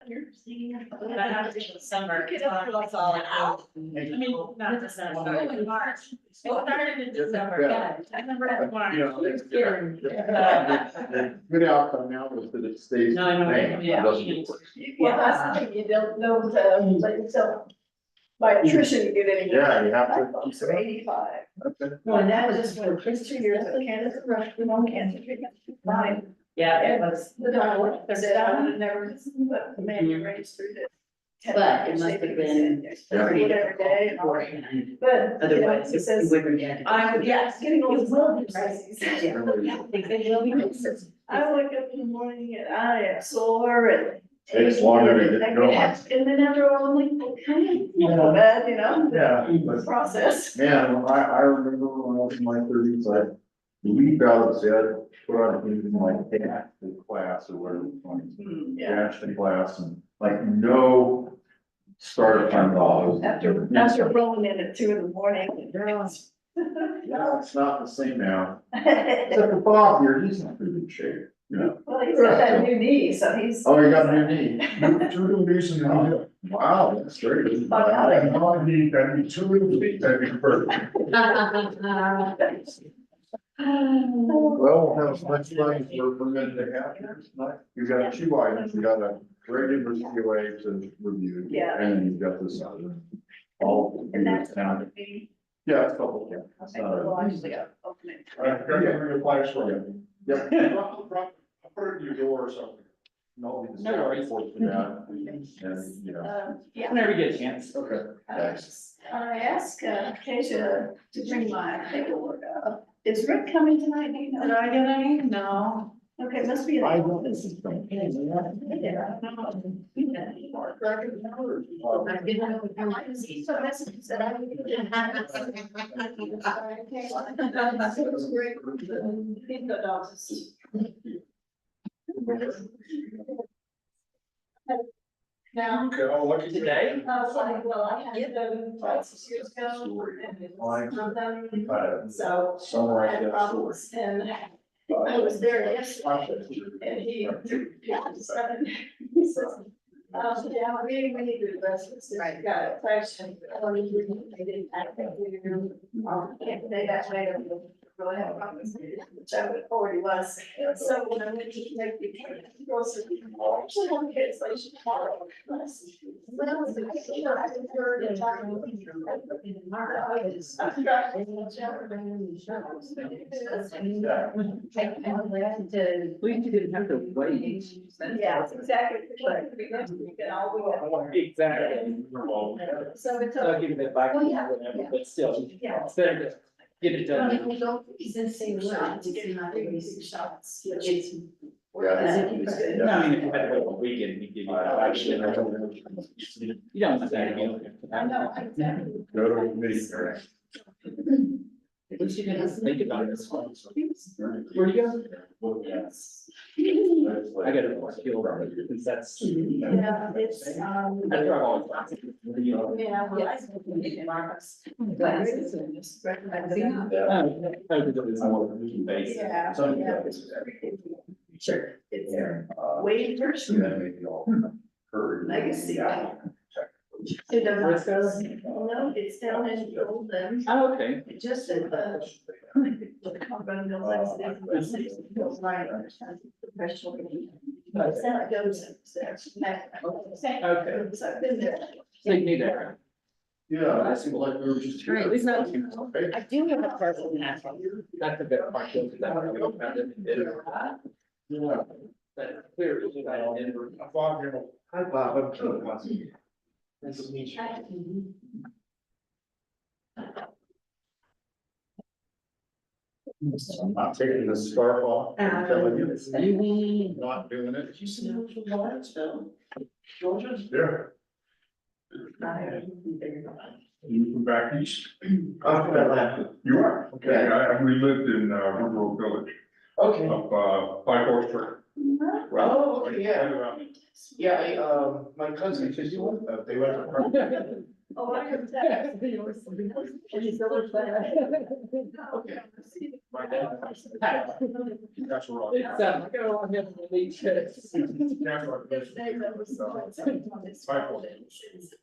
That happens in the summer. It's all out. I mean, not December. In March. It started in December, yeah. I remember in March. You know, it's good. The good outcome now is that it stays. No, I know, the same. yeah. It doesn't get worse. Well, that's the thing, you don't, let yourself, by attrition, you get any. Yeah, you have to. My folks are 85. Okay. Well, that was just when first 2 years of cancer, rush, we don't cancer treatment, fine. Yeah, it was. The doctor said I would have never, but the man you raised through this. But it must have been Every day and all that. But, you know, he says, I'm, yes, getting old as well, he says. I wake up in the morning and I am sore and. Takes longer to get going. And then after a while, I'm like, okay, not so bad, you know? Yeah, The process. man, I remember when I was in my thirties, I leap out of bed, put on even like the class or whatever. Yeah. The class and like no starter time at all. After rolling in at 2 in the morning. Yeah, it's not the same now. Except for Bob here, he's in pretty good shape, you know. Well, he's got that new knee, so he's. Oh, you got a new knee. Two new knees and one hip. Wow, that's great. I need two new feet, that'd be perfect. Well, we'll have as much fun as we're permitted to have here tonight. You've got 2 items, you got a regular COA to review. Yeah. And then you've got this other. All. And that's now. not me. Yeah, it's couple, yeah. Okay, well, actually, I'll open it. Got to bring a flash for you. Yep. I'll put it in your door or something. No, No worries. For that, and, you know. Yeah. Whenever you get a chance. Okay, thanks. I asked Kasia to bring my paperwork up. Is Rick coming tonight? Do you know? Did I get any? No. Okay, must be. in the I office. So messages that I. Now. Okay, I'll look at you. Today? Well, I had them 5-6 years ago. And it was from them. So. Summarize I had that story. problems and I was there yesterday and he says, yeah, we need to address this. Right. Got a question. I didn't, I think we can't say that way. Really have problems, which I would already was. So when I went to make the grocery, I actually have a cancellation tomorrow. Well, I heard it talking. We didn't have to wait. Yeah, it's exactly. Exactly. So it's. So I'll give you that back, whatever, but still, Yeah. it's better to get it done. Shots, which is. Yeah. No, I mean, if you had to wait a weekend, we give you that actually. You don't have to. I know, exactly. Go to the meeting, Eric. At least you didn't think about it. Where'd you go? Yes. I got a skill, because that's. Yeah, it's, That's where I've always thought. yeah, well, I think we need Marcus. Glasses and just recommend them. Oh, because it was more basic. Yeah. So, Yeah. Sure. It's waivers, legacy. Yeah. It doesn't. Frisco? No, it's down in Golden. Oh, okay. It just said, professional. It's not goes. Okay. So I've been there. So you need that. Yeah, it seemed like we were just. Right, it's not- Okay. I do have a parcel in that. That's the better part, because that one we found it in Denver. Yeah. But clearly, I don't Denver. Bob, you know, Hi, Bob. I'm Keith. Nice to meet you. I'm not taking the scarf off. I'm telling you, not doing it. Georgia? Yeah. You from back east? You are? Okay, we lived in, Woodrow Village, Okay. up, Pike Orchard. Oh, yeah. Yeah, my cousin, they went to. Oh, I heard that. Okay. My dad. That's wrong. It's, go on him, delete it. That's what this is.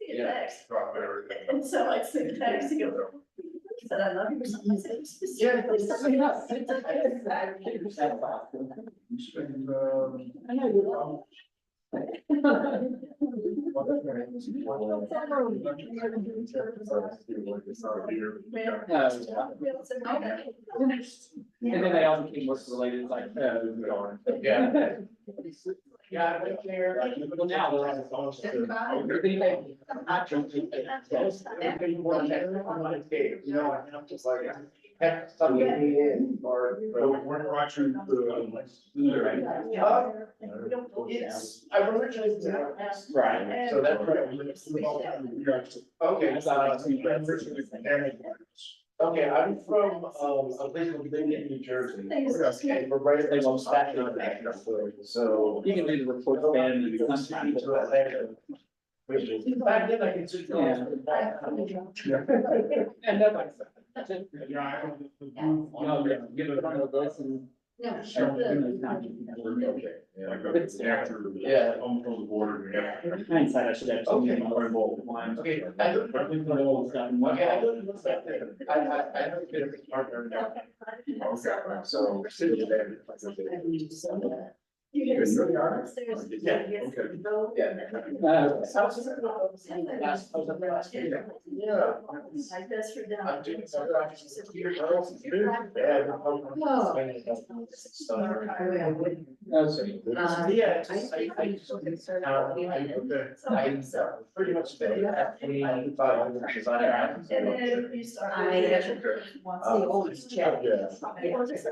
Yeah. Drop everything. And so I sent a text to go. He said, I love you or something. I said, specifically, something else. I know you will. And then they all became work related, like, darn. Yeah. Yeah, I went there. Well, now they're on the phone. You know, I'm just like, have something in or. We're watching the. It's, I originally. Right. So that's okay. Okay, I'm from, a place called Linden, New Jersey. And we're right at the Staten Island. So. You can do the report span and sometimes. To Atlanta. Which is, back then I could see. Yeah. And nobody. No, get it on the list and. No. After. Yeah. Almost on the border. Yeah. Hindsight, I should have. Okay. More involved lines. Okay, I don't. Okay, I don't know that. I have a bit of a partner now. Okay. So. You Good. really are. Yeah, okay. Yeah. My best friend. I'm doing some projects here, girls, here, and yeah, it's just, I pretty much stay at 25 designer. And then you start. The oldest check. Somebody else has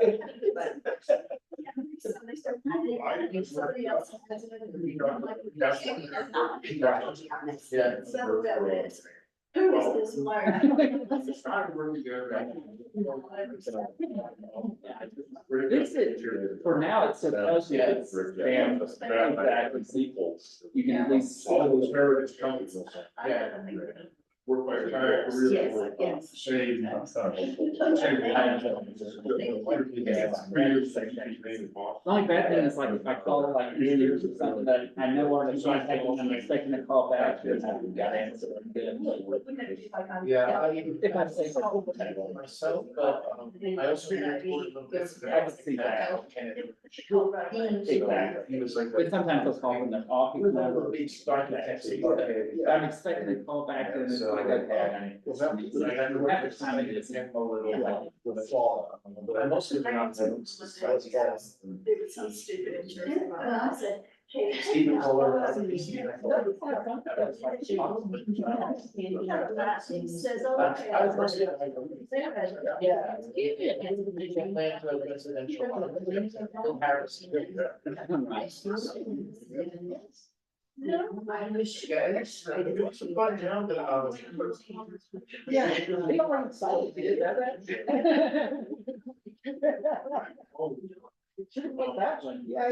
Yeah. So that is, who is this Mark? It's not really good. This is, for now, it's supposed to, it's spam, exactly, sequels. You can at least. All those heritage companies. Yeah. Work by entire career. Yes, for yes. Same. The only bad thing is like if I call like years or something that I know already contacted and I'm expecting a call back, then I haven't got answered. Yeah, If I say. myself, but I also. I can see that. Exactly. He was like. But sometimes they'll call from their office number. We started to actually. I'm expecting a call back and it's like, okay. Half the time it is. With the fall. But I mostly been on to. There was some stupid insurance. I said, hey. Stephen Kohler. He says, oh, okay. I was first. Yeah. Yeah. Residential. Harris. No, I wish. Yeah, it's, it was a fun job that I was. Yeah. They don't want to solve it, did that? Should have put that one. Yeah. I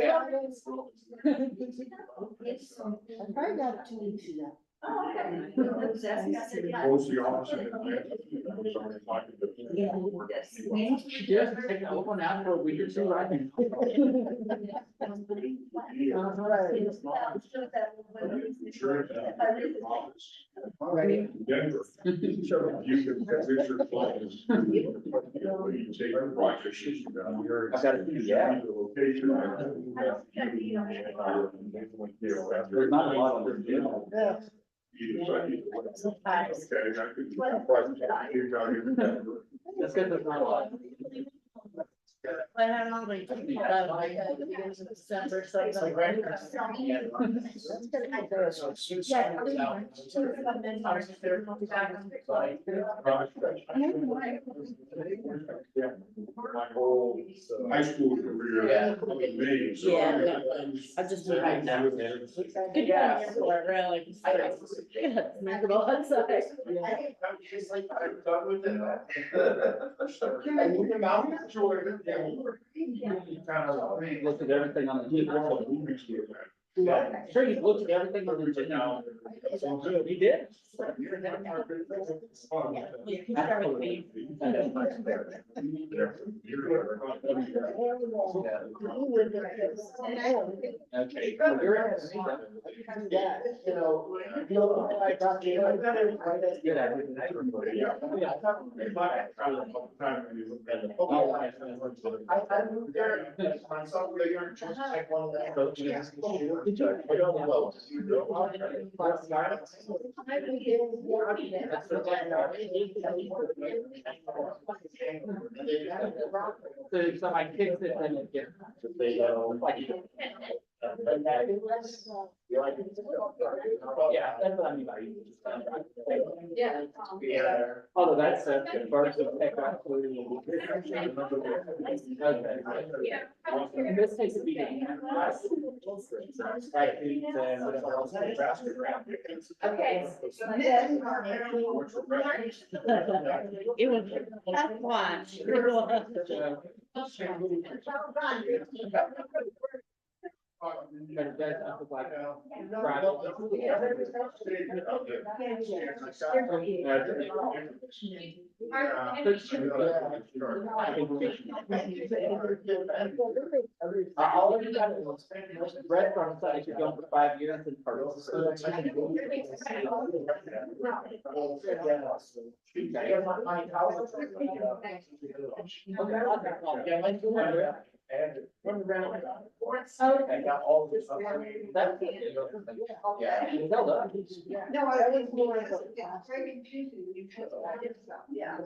probably got 2 weeks ago. Oh, okay. I was asking, I said, yeah. Close the office. Just take that one out for a week or two, right? Denver. You can visit your clients. You take a project issue down here. I gotta do that. The location. There's not a lot of them doing it. Okay, I could. You got it. That's good, there's not a lot. I don't know, like, December, so. My whole high school career. Yeah. was me, so Yeah, no, I just. Good Yeah. for it, really. Miserable outside. It's like, I'm done with it. I moved them out. Looked at everything on the. Yeah, sure, you looked at everything on the agenda. You did? Okay. Well, you're at the meeting. Yeah, you know, I got you. Good at it. I moved there, my sophomore year, just like one of the coaches. I don't know. So I kicked it and it gets. Yeah, that's what I mean by. Yeah. Although that's a birds of tech actually. Okay. In this case, it'd be. Right, and whatever else. Okay. It was a tough watch. But it does, I was like, all of you got was breadcrumbs that you're going for 5 years in first. I got all this. That's. Yeah. Held up. No, I was more, it's very confusing when you put that in stuff, yeah.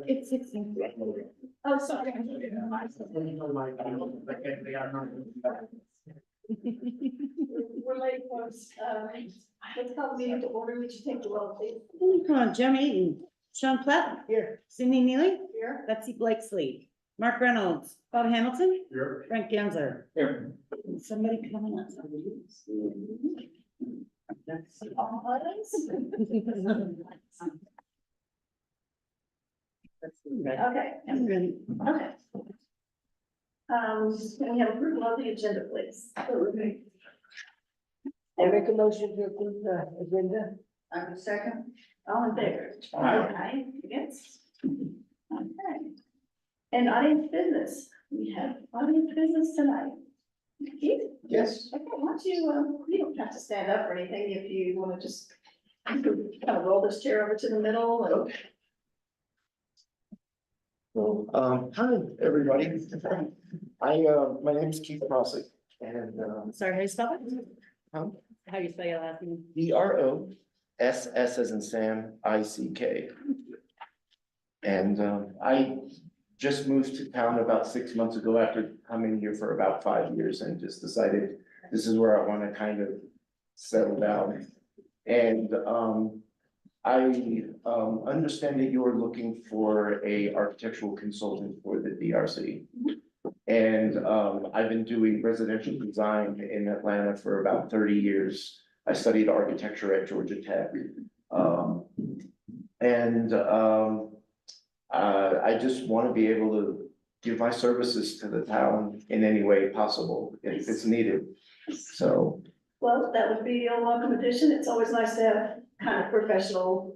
It's 16. Oh, sorry. We're late, folks, let's call the meeting to order, would you take the roll, please? Come on, Joan Eaton, Sean Platt. Here. Cindy Neely, Here. Betsy Blakesley, Mark Reynolds, Bob Hamilton, Here. Frank Ganzer. Here. Somebody coming up. Okay, I'm ready. okay. Can we have approval of the agenda, please? I make a motion to approve the agenda. I'm a second. All in favor? Aye. Against? Okay. And audience business, we have audience business tonight. Keith? Yes. Okay, why don't you don't have to stand up or anything if you want to just kind of roll this chair over to the middle and. Well, hi, everybody. My name's Keith Crossick and, Sorry, how you spell it? Huh? How you spell your last name? Bross as in Sam, ICK. And, I just moved to town about 6 months ago after coming here for about 5 years and just decided this is where I want to kind of settle down. And, I understand that you're looking for a architectural consultant for the DRC. And I've been doing residential design in Atlanta for about 30 years. I studied architecture at Georgia Tech. I just want to be able to give my services to the town in any way possible if it's needed. So, Well, that would be a welcome addition. It's always nice to have kind of professional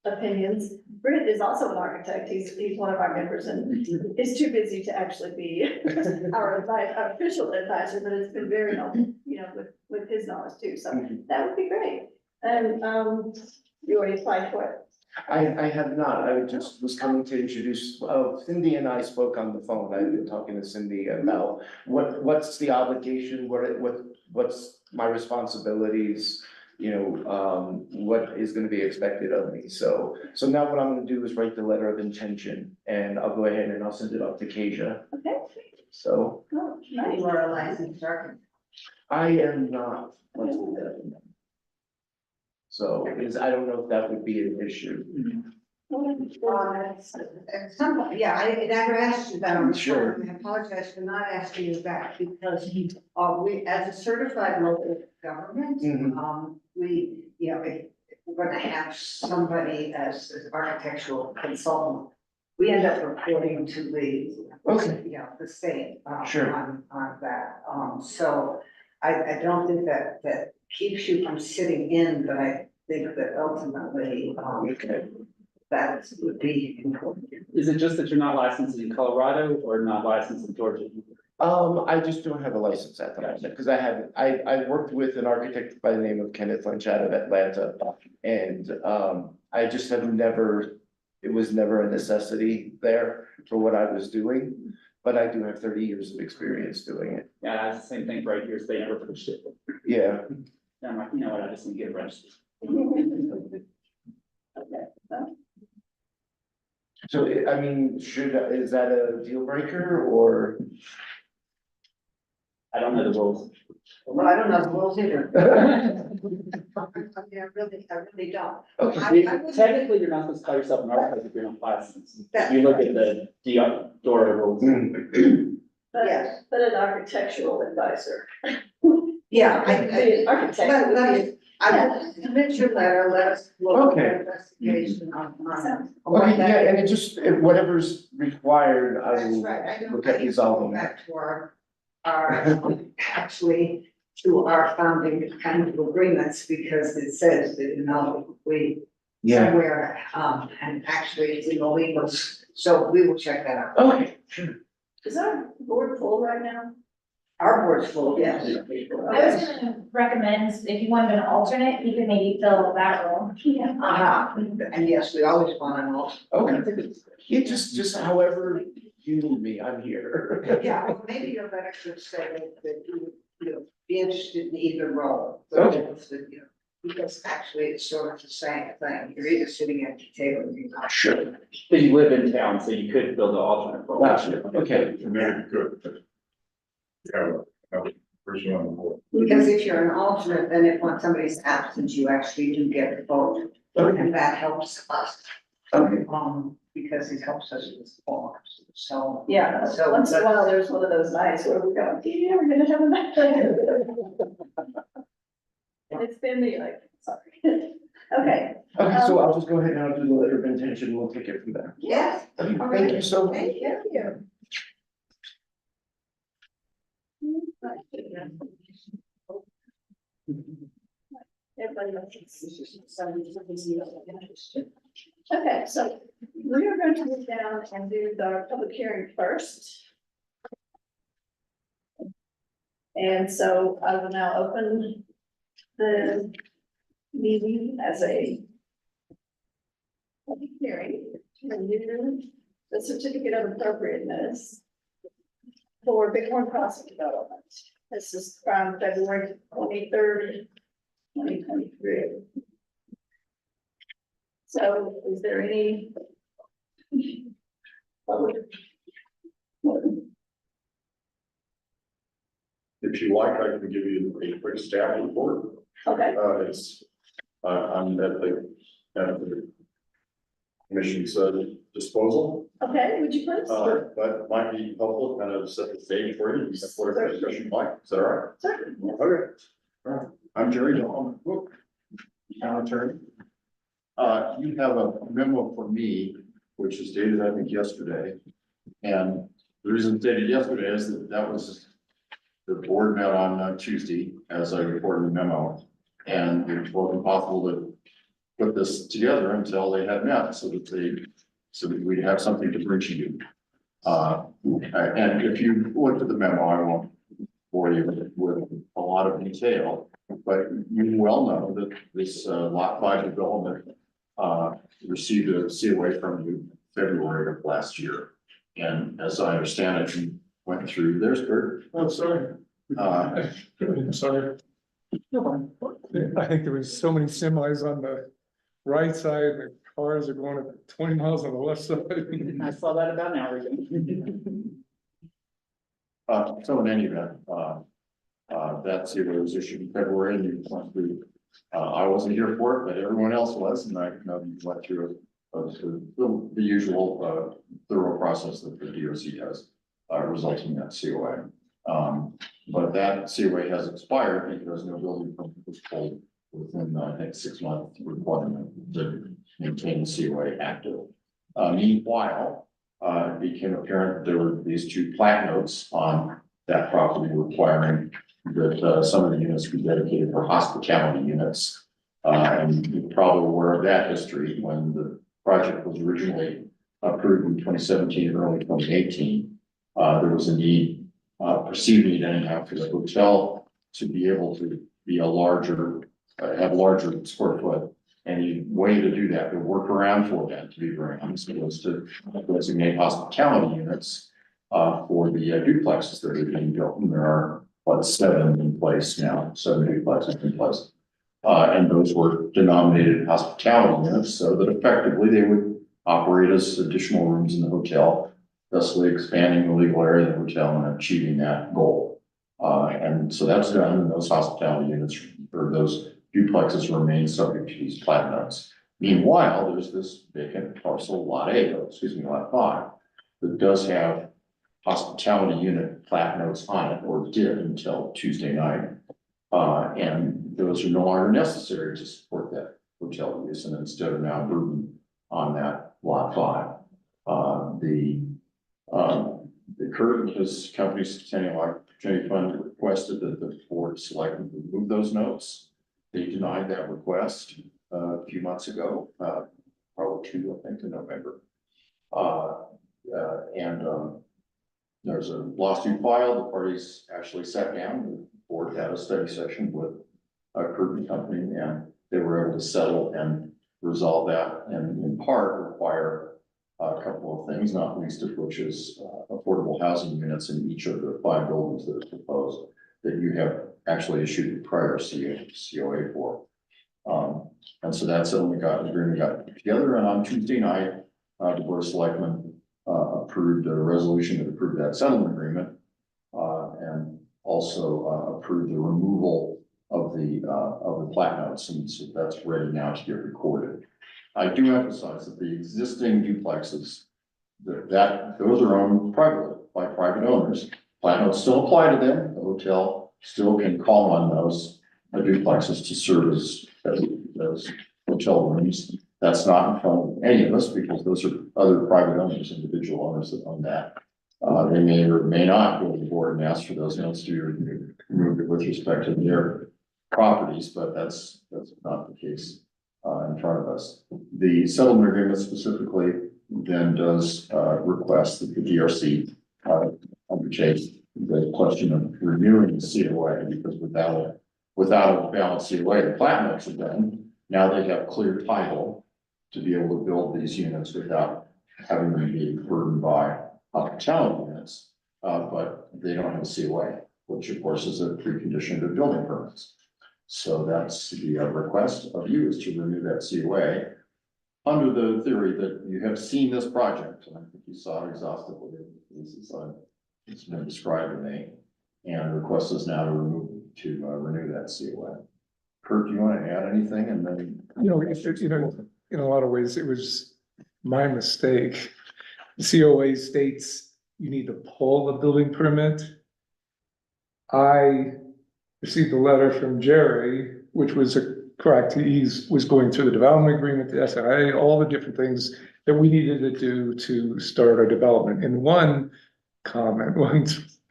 opinions. Britt is also an architect. He's one of our members and is too busy to actually be our official advisor, but it's been very helpful, with his knowledge too. So that would be great. And, you already applied for it. I have not, I just was coming to introduce, Cindy and I spoke on the phone, I've been talking to Cindy about what's the obligation, what's my responsibilities, what is gonna be expected of me, so now what I'm gonna do is write the letter of intention, and I'll go ahead and I'll send it off to Kasia, Okay. so. Oh, nice. You are a licensed architect. I am not. So, I don't know if that would be an issue. At some point, yeah, I never asked you that on the Sure. phone. I apologize for not asking you that because we, as a certified local government, Mhm. we, if we're gonna have somebody as an architectural consultant, we end up reporting to the Okay. Yeah, the state, Sure. on that, so I don't think that keeps you from sitting in, but I think that ultimately, Okay. that would be important. Is it just that you're not licensed in Colorado or not licensed in Georgia? I just don't have a license at the moment, because I worked with an architect by the name of Kenneth Lynch out of Atlanta. And, I just have never, it was never a necessity there for what I was doing. But I do have 30 years of experience doing it. Yeah, it's the same thing right here, so they never pushed it. Yeah, And I'm like, you know what, I just need to get registered. so I mean, is that a deal breaker or? I don't know the rules. Well, I don't know the rules either. I really don't. Okay. I wouldn't- Technically, you're not supposed to call yourself an architect if you're not licensed. That's You look right. at the DORA rules. Yes. But an architectural advisor. Yeah, The architect would be. I will submit your letter, let us look Okay. at investigation on Okay, yeah, and it just, whatever's required, I That's will right, I don't look at think resolving that. back to actually, to our founding kind of agreements, because it says that, you know, we Yeah, somewhere, and actually it's in the legals, so we will check that out. okay, sure. Is our board full right now? Our board's full, yes. I was gonna recommend, if you wanted an alternate, you could maybe fill that role. And yes, we always want to know. Okay, it just however you need me, I'm here. Yeah, well, maybe your letter should say that you be interested in either role. Okay. Because actually it's sort of the same thing, you're either sitting at the table or you're not. Sure. But you live in town, so you could build an alternate role. Gotcha, okay. Maybe good. Have a person on the board. Because if you're an alternate, then if when somebody's absent, you actually do get the vote, and that helps us. Okay. Because it helps us with forms, so. Yeah, So once in a while, there's one of those nights where we go, yeah, we're gonna have a night. And it's been me, like, sorry. Okay, Okay, so I'll just go ahead and I'll do the letter of intention, we'll take it from there. Yes. Okay, thank you so much. Thank you. everybody else. Okay, so we are going to move down and do the public hearing first. And so I will now open the meeting as a public hearing to renew the certificate of appropriateness for Bighorn Crossing Development. This is from February 23rd, 2023. So is there any public? If you like, I can give you a quick staff report. Okay, I'm at the commission's disposal, okay, would you please? but might be helpful, kind of set the stage for you, whatever discussion you like, is that all right? Certainly, yes. Okay. All right, I'm Jerry Dahl, town attorney. You have a memo for me, which is dated, I think, yesterday. And the reason it's dated yesterday is that was the board met on Tuesday, as I reported in the memo. And it wasn't possible to put this together until they had met, so that we'd have something to bring to you. And if you looked at the memo, I won't bore you with a lot of detail, but you well know that this lot 5 development received a COA from you February of last year. And as I understand it, you went through, there's Kurt. Oh, sorry. Sorry. I think there was so many semis on the right side, the cars are going at 20 miles on the left side. I saw that about an hour ago. So in any event, that COA was issued in February and you went through, I wasn't here for it, but everyone else was, and I know you went through the usual thorough process that the DOC has, resulting in that COA. But that COA has expired because no building permit was pulled within the next 6 month requirement to maintain COA active. Meanwhile, it became apparent that there were these two plat notes on that property requiring that, some of the units be dedicated for hospitality units. And you're probably aware of that history when the project was originally approved in 2017, early 2018. There was a need, perceived need anyhow for the hotel to be able to be a larger, have larger square foot. And the way to do that, the workaround for that, to be very honest, was to designate hospitality units for the duplexes that are being built. And there are, what, 7 in place now, 7 duplexes in place. And those were denominated hospitality units so that effectively they would operate as additional rooms in the hotel, thusly expanding the legal area of the hotel and achieving that goal. And so that's done, and those hospitality units or those duplexes remain subject to these plat notes. Meanwhile, there's this vacant parcel, lot 5, that does have hospitality unit plat notes on it, or did until Tuesday night. And those are no longer necessary to support that hotel use, and instead are now burdened on that lot 5. The current, his company's Centennial Opportunity Fund requested that the board of selectmen remove those notes. They denied that request a few months ago, probably 2, I think, in November. There's a lawsuit filed. The parties actually sat down. The board had a study session with a Curtin company, and they were able to settle and resolve that, and in part require a couple of things, not least of which is affordable housing units in each of the 5 buildings that are proposed that you have actually issued prior COA for. And so that's agreement got together, and on Tuesday night, the board of selectmen approved a resolution that approved that settlement agreement, and also approved the removal of the plat notes, and so that's ready now to get recorded. I do emphasize that the existing duplexes, those are owned privately by private owners. Plat notes still apply to them. The hotel still can call on those duplexes to serve as hotel rooms. That's not in front of any of us because those are other private owners, individual owners that own that. They may or may not go to the board and ask for those notes to be removed with respect to their properties, but that's not the case in front of us. The settlement agreement specifically then does request that the DRC undertake the question of renewing the COA, because without a valid COA, the plat notes are done. Now they have clear title to be able to build these units without having them be burdened by hospitality units, but they don't have a COA, which of course is a precondition to building permits. So that's the request of you, is to renew that COA under the theory that you have seen this project, and I think you saw it exhaustively. It's been described to me, and the request is now to renew that COA. Kurt, do you want to add anything? And then, In a lot of ways, it was my mistake. The COA states you need to pull a building permit. I received a letter from Jerry, which was correct. He was going through the development agreement, the SIA, all the different things that we needed to do to start our development. And one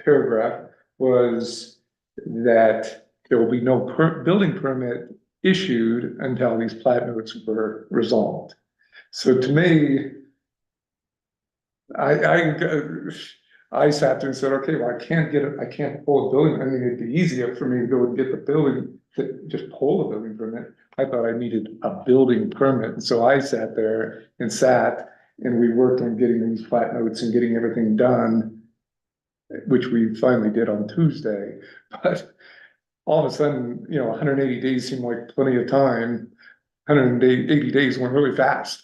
paragraph was that there will be no building permit issued until these plat notes were resolved. So to me, I sat there and said, okay, well, I can't pull a building. I mean, it'd be easier for me to go and get the building, to just pull a building permit. I thought I needed a building permit. And so I sat there and we worked on getting these plat notes and getting everything done, which we finally did on Tuesday. But all of a sudden, 180 days seemed like plenty of time. 180 days went really fast.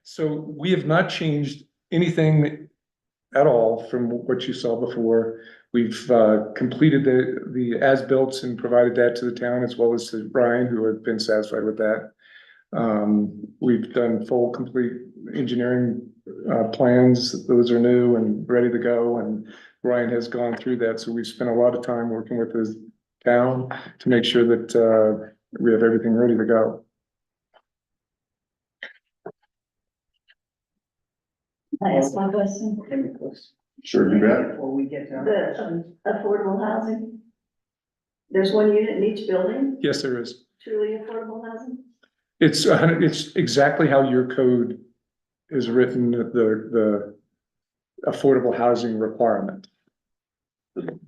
So we have not changed anything at all from what you saw before. We've completed the as-built and provided that to the town, as well as to Brian, who have been satisfied with that. We've done full, complete engineering plans. Those are new and ready to go, and Brian has gone through that. So we've spent a lot of time working with the town to make sure that we have everything ready to go. I ask one question, Sure, you bet. Before we get to. the affordable housing. There's one unit in each building, Yes, there is. truly affordable housing? It's exactly how your code is written, the affordable housing requirement.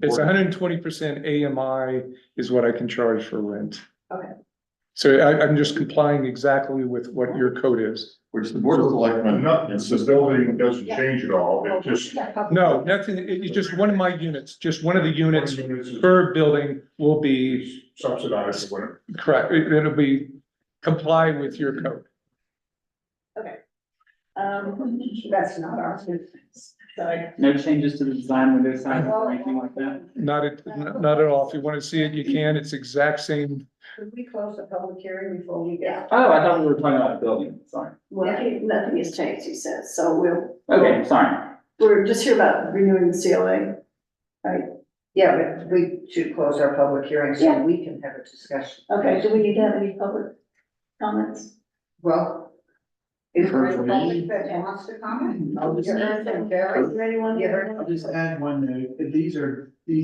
It's 120% AMI is what I can charge for rent. Okay. So I'm just complying exactly with what your code is. Which the board of selectmen. The building doesn't change at all, it just. No, nothing, it's just one of my units, just one of the units per building will be Subsidized or whatever. correct. It'll be comply with your code. That's not our business. Sorry. No changes to the design, window size or anything like that? Not at all. If you want to see it, you can. It's exact same. Should we close the public hearing before we get? Oh, I thought we were talking about the building, sorry. Well, nothing has changed, he says, so Okay, sorry. we're just here about renewing the COA. Yeah, but we should close our public hearing so Yeah. we can have a discussion. Okay, do we need to have any public comments? Well. Is there For any me- public that wants to comment? I'll just- You heard from Barry? Is there anyone? You heard I'll just add one note, that these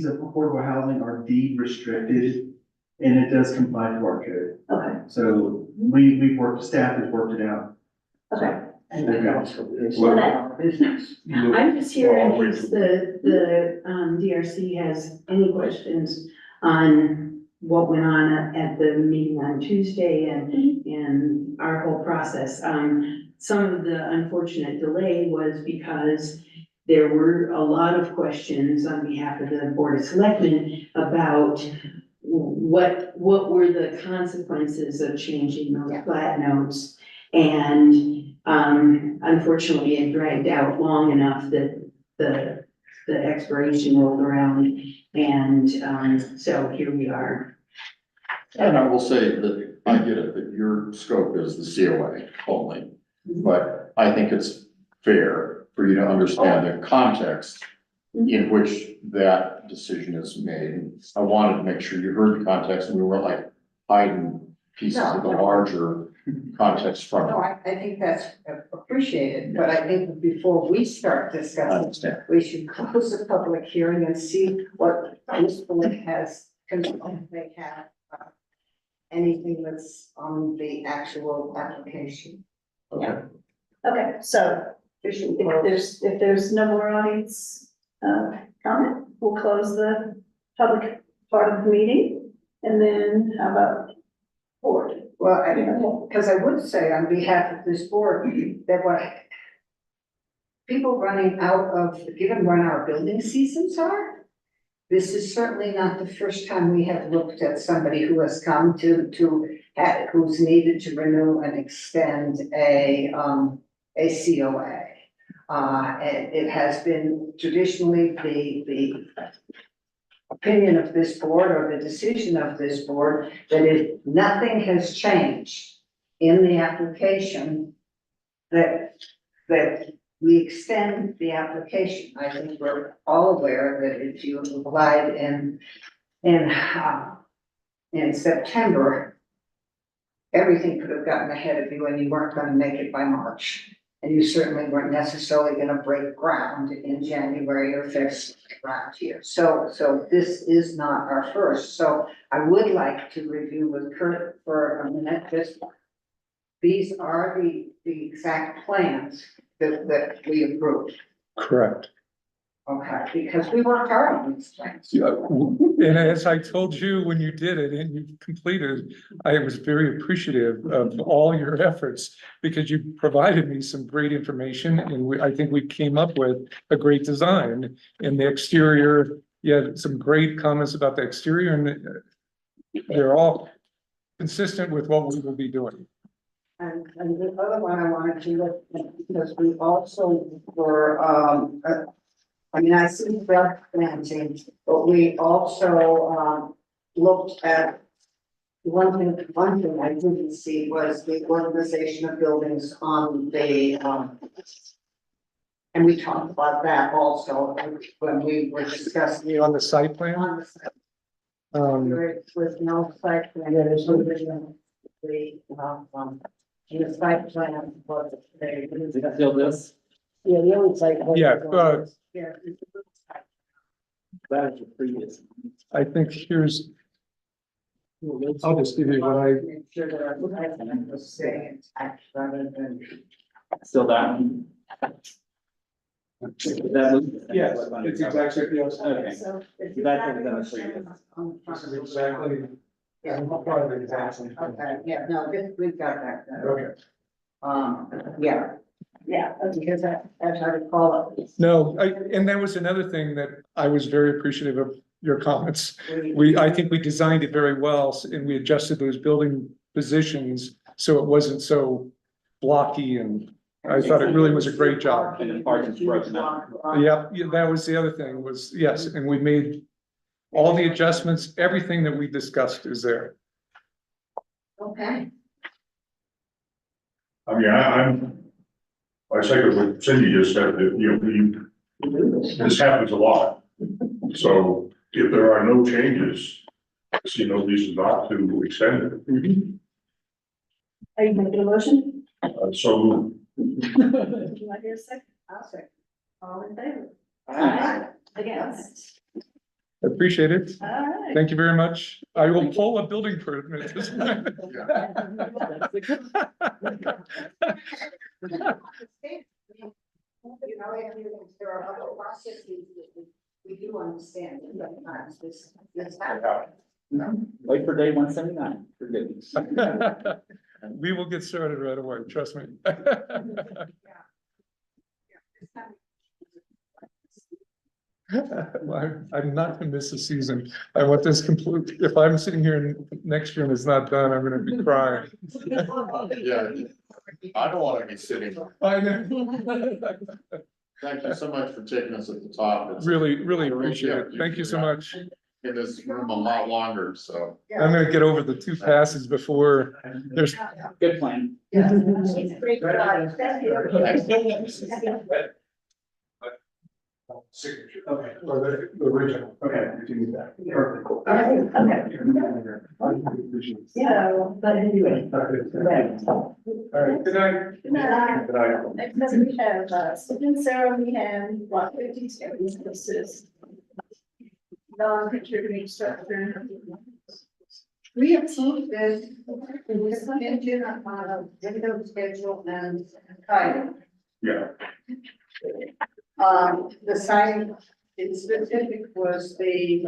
affordable housing are deed restricted, and it does comply to our code. Okay, So we've worked, staff has worked it out. okay. And then also, it's Well, not our business. I'm just here in case the DRC has any questions on what went on at the meeting on Tuesday and our whole process. Some of the unfortunate delay was because there were a lot of questions on behalf of the Board of Selectmen about what were the consequences of changing those plat notes? And unfortunately, it dragged out long enough that the expiration rolled around. And so here we are. And I will say that I get it, that your scope is the COA only, but I think it's fair for you to understand the context in which that decision is made. I wanted to make sure you heard the context and we weren't like hiding pieces of the larger context from No, it. I think that's appreciated, but I think before we start I discussing, understand. we should close the public hearing and see what this board has, if they have anything that's on the actual application. Okay. Okay, so if there's no more audience, comment, we'll close the public part of the meeting. And then how about board? Well, because I would say on behalf of this board, that what people running out of, given when our building seasons are, this is certainly not the first time we have looked at somebody who has come who's needed to renew and extend a COA. And it has been traditionally the opinion of this board or the decision of this board that if nothing has changed in the application, that we extend the application. I think we're all aware that if you applied in September, everything could have gotten ahead of you and you weren't gonna make it by March. And you certainly weren't necessarily gonna break ground in January or February around here. So this is not our first. So I would like to review with Kurt for a minute, just these are the exact plans that we approved. Correct. Okay, because we worked hard on these plans. Yeah, and as I told you when you did it and you completed, I was very appreciative of all your efforts because you provided me some great information and I think we came up with a great design. In the exterior, you had some great comments about the exterior and they're all consistent with what we will be doing. And the other one I wanted to look at, because we also were, I mean, I see the planting, but we also, looked at one thing I didn't see was the organization of buildings on the, and we talked about that also when we were discussing On the site plan, on the site. There was no site plan, there was the site plan was. Did I feel this? Yeah, the old site. Yeah, Yeah. That was the previous. I think here's, I'll just give you what I, Make sure that our president was saying it's tax rather than. Still that one. That was. yeah, it's exactly, yes. Okay. So. if That's you what got that a was for you. question on the This is front. exactly, Yeah, part of it exactly. okay, yeah, no, we've got that. Okay. Yeah, because as I recall it. No, and that was another thing that I was very appreciative of your comments. I think we designed it very well and we adjusted those building positions so it wasn't so blocky, and I thought it really was a great job. And the parking's broken up. Yep, yeah, that was the other thing was, yes, and we made all the adjustments, everything that we discussed is there. Okay. I mean, I second what Cindy just said, that, you know, this happens a lot. So if there are no changes, I see no reason not to extend it. Are you making a motion? So Do you want to hear a second? I'll say. All in favor? Aye. Against? Appreciate it. All right. Thank you very much. I will pull a building permit this time. You know, there are other processes that we do understand, and sometimes this happens. Wait for day 179. For goodness. We will get started right away, trust me. I'm not gonna miss a season. I want this complete. If I'm sitting here next year and it's not done, I'm gonna be crying. Yeah, I don't wanna be sitting. I know. Thank you so much for taking us at the top. It's Really, really appreciate it. Thank you so much. in this room a lot longer, so. I'm gonna get over the 2 passes before there's. Good plan. Yeah. Great job. Thank you. Signature. Okay. Or the original. Okay, you do that. Perfect. All right, okay. Yeah, but anyway. All right, good night. Good night. Good night. Next up, we have, Stephen Sarah Meehan, block 52, this is non-contributing structure. We approved this, it was contingent on a window schedule and time. Yeah, The sign in specific was the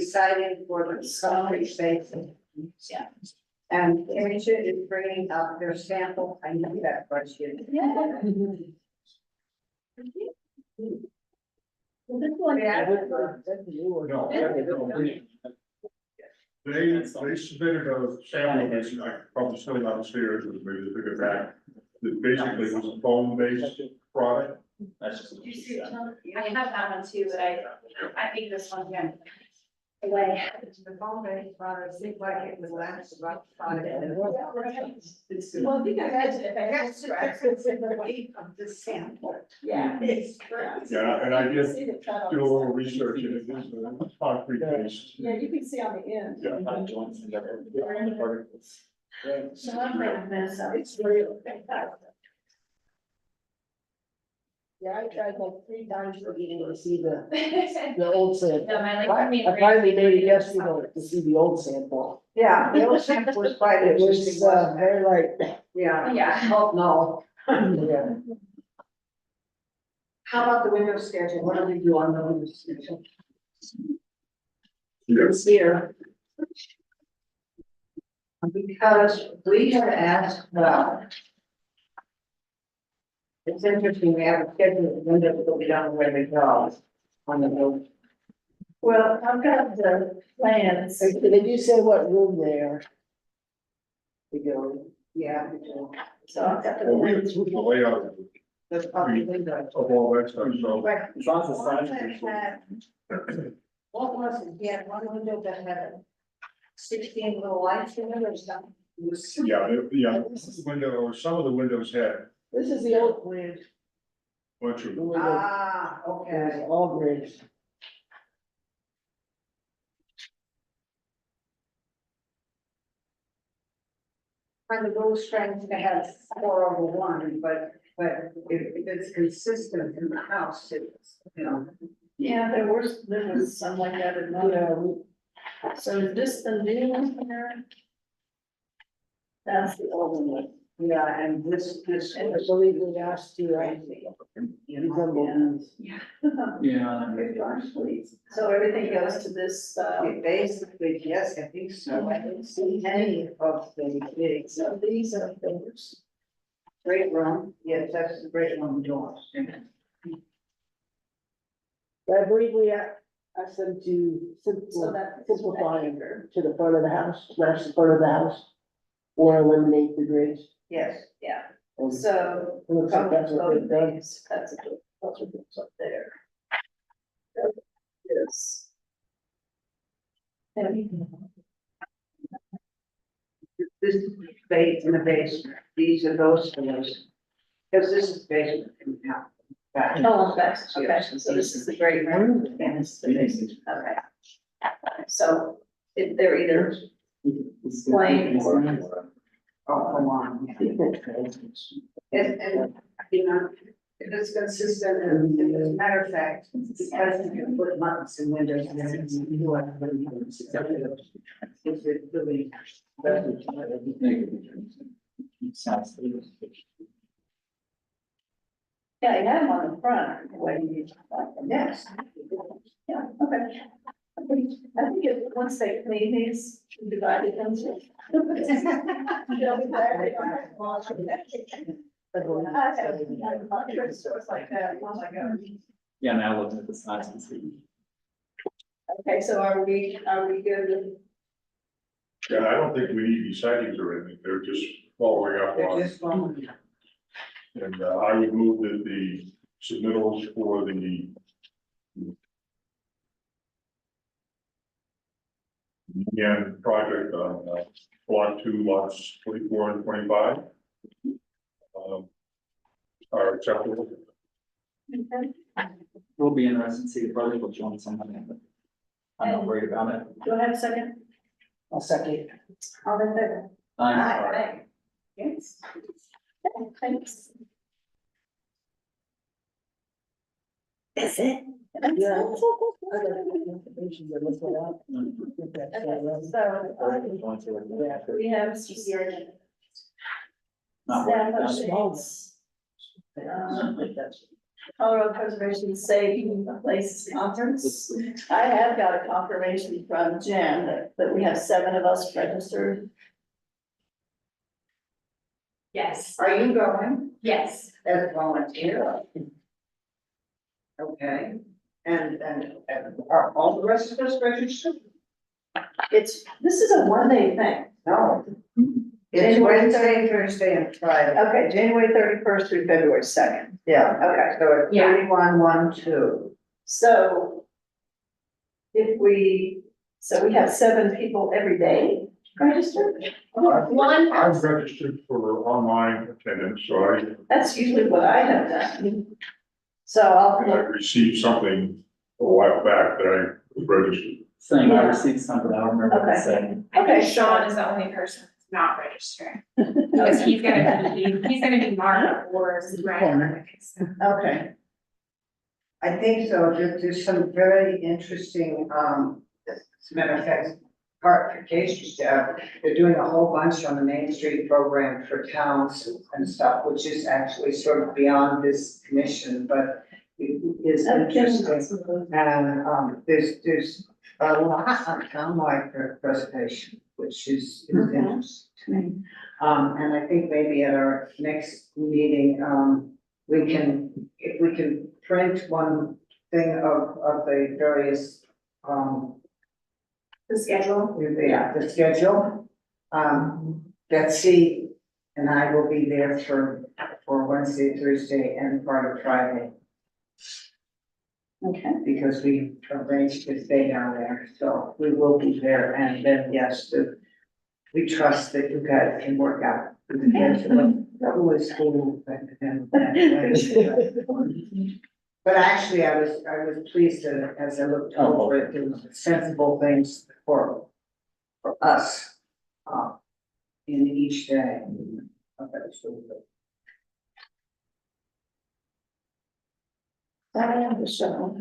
siding for the summary space. Yeah. And Asia is bringing up their sample, I know that question. they submitted a sample, that's probably still downstairs, or maybe they took it back. That basically was a foam-based product. That's just. Do you see it, Tom? I have that one too, but I think this one, yeah. Away. The phone based product seemed like it would last about 5 minutes. Well, you can imagine if I had scratches in the weight of the sample. Yeah. It's. Yeah, and I did See the cut on do a the little side. research in it, it's concrete based. Yeah, you can see on the end. Yeah. Joints together. The particles. So I'm gonna mess up. It's real. Yeah, I tried like 3 times for eating to see the old sample. No, my like. I finally made it yesterday to see the old sample. Yeah, the old sample was quite It was, interesting. wasn't it? very like, Yeah. Yeah. oh, no. Yeah. How about the window schedule? What do we do on the window schedule? It's here. Because we have asked, well. It's interesting, we have a schedule of windows that we don't know where they go on the road. Well, I've got the plans. They do say what room they are. They go. Yeah, we do. So I've got the Well, we plans. approved the layout of That's probably window. all that stuff, so. Right. As long as the size One is- that had- What was it? He had one window that had 16 little lights in it or something. It was- Yeah, window, or some of the windows had This is the old plan. a bunch of. The window Ah, is okay. all grids. Kind of low strength to have 4/1, but but if it's consistent in the house, it's, you know. Yeah, there was some like that in another. So is this the new one here? That's the old one. Yeah, and this, And I believe we asked you, I think. Yeah. Yeah. So everything goes to this, Basically, yes, I think so. I didn't see any of the big, so these are those. great room. Yes, that's the great room doors. I believe we asked them to So that. simplify to the front of the house, match the front of the house, or eliminate the grids. Yes. Yeah, And so. it looks like that's what they've done. That's a good, that's what it's up there. Yes. This is base in the basement. These are those floors. Because this is basement in the house. Back. Oh, that's, okay, so this is the great room, and this is the basement, okay. So if they're either plain or. Oh, come on. And, you know, if it's consistent, and as a matter of fact, because you can put buttons in windows and everything, you have to. It's really. Yeah, you have them on the front, the way you like them. Yes. Yeah, okay. I think if, once they clean these, divided them. They'll be there, they don't have to wash them. I have thrift stores like that, oh my God. Yeah, now looking at the size and see. Okay, so are we good with? Yeah, I don't think we need these sightings or anything, they're just following up They're on, just going. and I would move that the submittals for the project on block 2, lots 24 and 25 are acceptable. We'll be interested to see the project will join something, but I'm not worried about it. Do I have a second? I'll second. All in favor? Aye. Yes. Thanks. Is it? Yeah. So, we have CCR. Not worried about it. Staff updates. Colorado Preservation Saving Places Conference. I have got a confirmation from Jen that we have 7 of us registered. Yes, Are you going yes. as a volunteer? Okay, and are all the rest of us registered? This is a 1-day thing. No. It's Wednesday, Thursday, and Friday. Okay, January 31st through February 2nd. Yeah, Okay. so it's Yeah. 31, 1, 2. So we have 7 people every day registered. One, I've registered for online attendance, so That's usually what I have done. So I I'll, received something a while back that I registered. Saying I Yeah. received something, I don't remember what it said. I think Okay. Sean is the only person that's not registering. Because he's gonna be marked for surrender. okay, I think so, there's some very interesting, as a matter of fact, clarifications, they're doing a whole bunch on the Main Street program for towns and stuff, which is actually sort of beyond this commission, but it is interesting. And, there's a lot on townwide presentation, which is interesting to me. And I think maybe at our next meeting, if we can print one thing of the various, The schedule. the schedule. Betsy and I will be there for Wednesday, Thursday, and part of Friday, okay. because we arranged to stay down there, so we will be there, and then, yes, we trust that you guys can work out. with the kids, who is school, but actually, I was pleased that as I looked over it, there was sensible things for us, in each day. Okay, so, I am the show.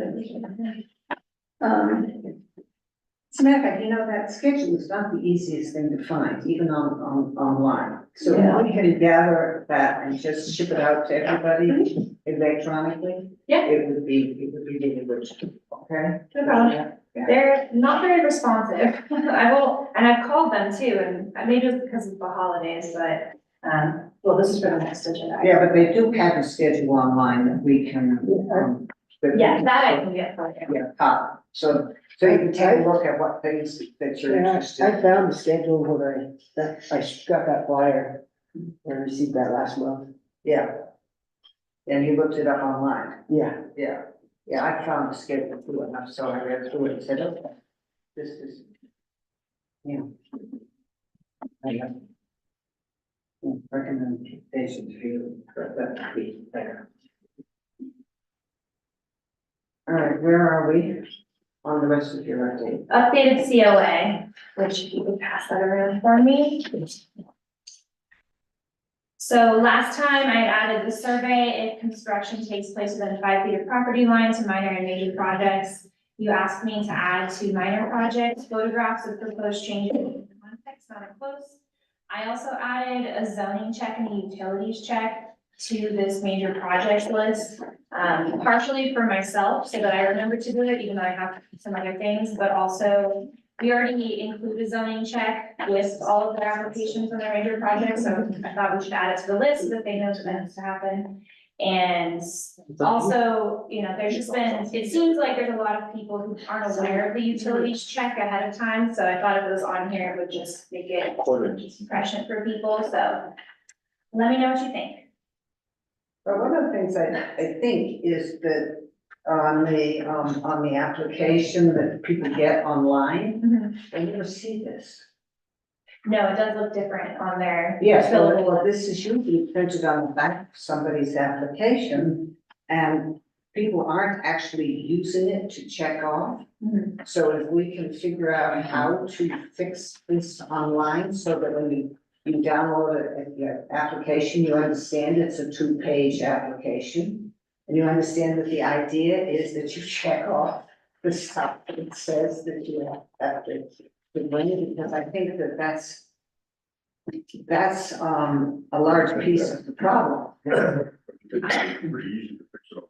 As a matter of fact, you know, that schedule is not the easiest thing to find, even online. So Yeah. if we can gather that and just ship it out to everybody electronically. Yeah. It would be really good, okay? No problem. They're not very responsive. I will, and I've called them too, and maybe it's because of the holidays, but, well, this is for the next agenda. Yeah, but they do have a schedule online that we can, Yeah, that I can get for you. Yeah, so you can take a look at what things that you're Yeah, interested I in. found the schedule when I got that flyer, when I received that last month. Yeah. And you looked it up online. Yeah, Yeah, I found the schedule too, and so I read through it and said, okay, this is. Yeah. I have. Recommendations for you, for that to be there. All right, where are we on the rest of your update? Updated COA, which if you could pass that around for me. So last time I added the survey, if construction takes place within 5 feet of property line to minor and major projects. You asked me to add to minor projects, photographs of proposed changes in context, not enclosed. I also added a zoning check and a utilities check to this major projects list. Partially for myself, so that I remember to do it, even though I have some other things, but also we already include a zoning check with all of their applications for their major projects, so I thought we should add it to the list so that they know that has to happen. And also, you know, there's just been, it seems like there's a lot of people who aren't aware of the utilities check ahead of time, so I thought if it was on here, it would just make it impression for people, so let me know what you think. But one of the things I think is that on the application that people get online, they never see this. No, it does look different on there. Yes, well, this is usually printed on the back of somebody's application, and people aren't actually using it to check off. So if we can figure out how to fix this online, so that when you download your application, you understand it's a 2-page application. And you understand that the idea is that you check off the stuff that it says that you have to bring it, because I think that that's a large piece of the problem. Pretty easy to fix it up.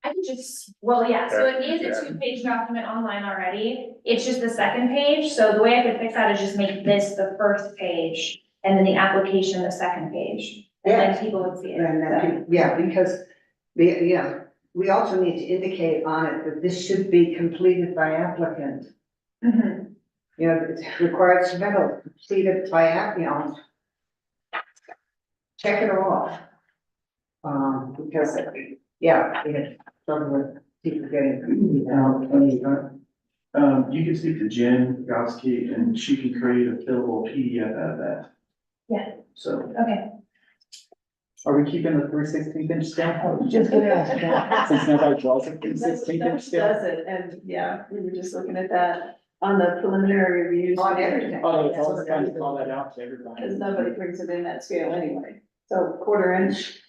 I can just, well, yeah, so it is a 2-page document online already. It's just the second page. So the way I could fix that is just make this the first page and then the application the second page. And then people would see it. And then, yeah, because we also need to indicate on it that this should be completed by applicant. Mhm. You know, it's required submittal, completed by check it off. Because, yeah, we had trouble with people getting, You can speak to Jen Gowski and she can create a fillable PDF out of that. Yeah. So. Okay. Are we keeping the 3/16" scale? just gonna ask that. Since nobody draws a 3/16" That scale. does it, and yeah, we were just looking at that on the preliminary reviews. on everything. Oh, it's always kind of call that out to everybody. Because nobody brings it in that scale anyway, so 1/4 inch.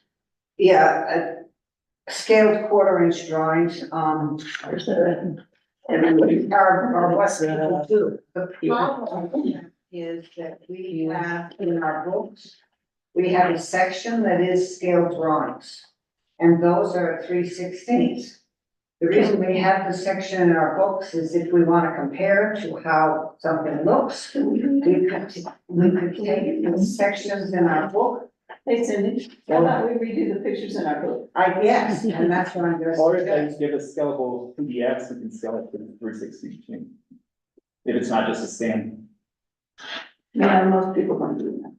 Yeah, scaled 1/4-inch drawings, Everybody. are what people do. The problem is that we have in our books, we have a section that is scaled drawings. And those are 3/16. The reason we have the section in our books is if we want to compare to how something looks, we could take the sections in our book. Hey Cindy, how about we redo the pictures in our book? I guess, and that's what I'm gonna Or if they suggest. just give us scalable PDFs, we can scale it to the 3/16. If it's not just a scan, Yeah, most people don't do that.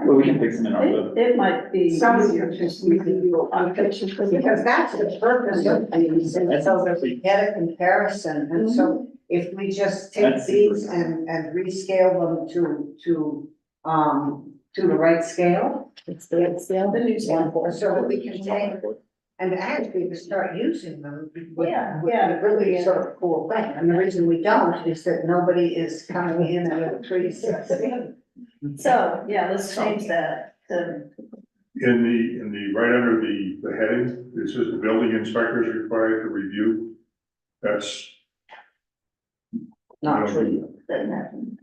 well, we can fix them in our book. It might be Some of easier you just to do on pictures. Because that's the purpose of these, and so that we get a comparison, and so if we just take That's super these and rescale them to the right scale. It's the new scale. So that we can take, and actually to start using them. would- Yeah, would be yeah. Really sort of cool thing, and the reason we don't is that nobody is coming in at a 3/16. So, yeah, let's change that to in the, right under the heading, it says the building inspector is required to review. That's. Not you know, true, doesn't happen.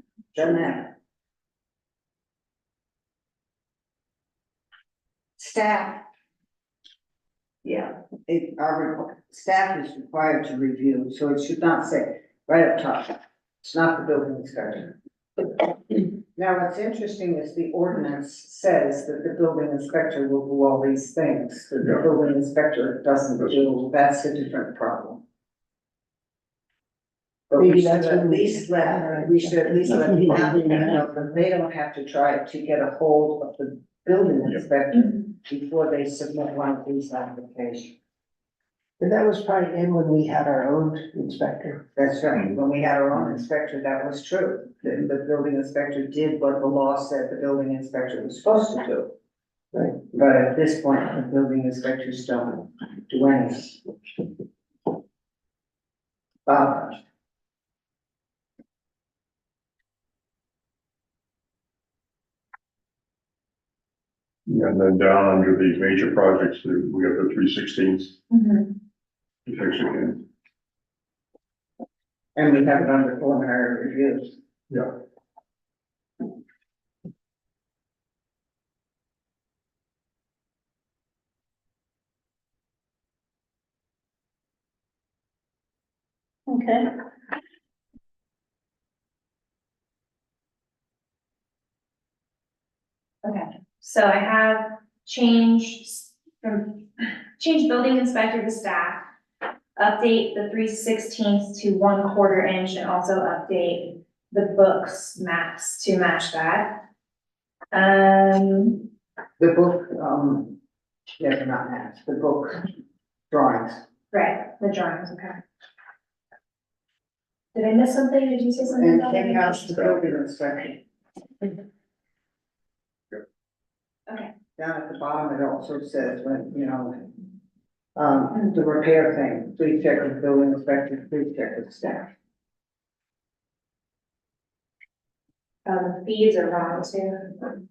Staff. Yeah, our staff is required to review, so it should not say right up top, it's not the building inspector. Now, what's interesting is the ordinance says that the building inspector will do all these things, that the Yeah. building inspector doesn't do, that's a different problem. But we Maybe should that's at what least let, we should at least let the applicant know that they don't have to try to get a hold of the building Yeah. inspector before they submit one of these applications. And that was probably in when we had our own inspector. That's right, when we had our own inspector, that was true, the building inspector did what the law said the building inspector was supposed to do. Right. But at this point, the building inspectors don't do anything. And then down under the major projects, we have the 316th. Section. And we have it under preliminary reviews. Yeah. Okay. Okay, so I have changed building inspector to staff. Update the 3/16 to 1/4 inch and also update the books maps to match that. The book, yeah, they're not maps, the book drawings. Right, the drawings, okay. Did I miss something? Did you say something And about take that? out the building inspection. Okay, Down at the bottom, it also says when, you know, the repair thing, please check with the building inspector, please check with staff. the fees are wrong too.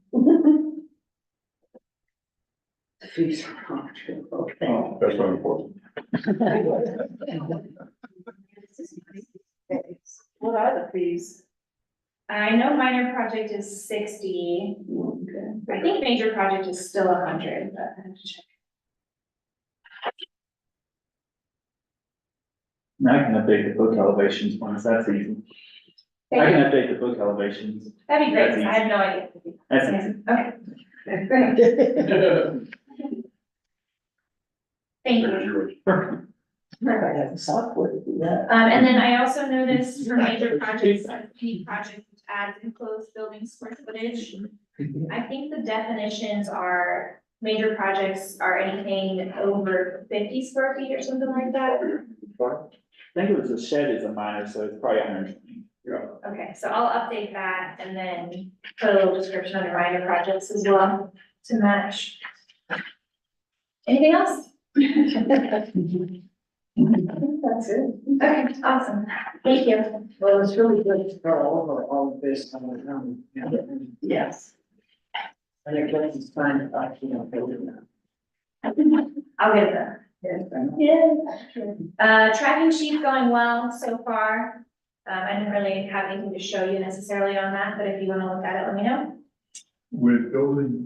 The fees are wrong too, okay. Oh, that's not important. What are the fees? I know minor project is 60. I think major project is still 100, but I have to check. Now I can update the book elevations once, that's easy. I can update the book elevations. That'd be great, That's 'cause I have no idea. That's easy. Okay, thank you. I have the software to do that. And then I also noticed for major projects, any project which adds enclosed building square footage. I think the definitions are, major projects are anything over 50 square feet or something like that. I think it was a shed is a minor, so it's probably 120. Okay, so I'll update that and then put a little description under minor projects as well to match. Anything else? That's it. Okay, awesome. Thank you. Well, it's really good to go over all of this, Yes. and it gets us time to actually, building that. I'll get it done. Yes, I know. Yeah. Tracking sheet's going well so far. I didn't really have anything to show you necessarily on that, but if you wanna look at it, let me know. When building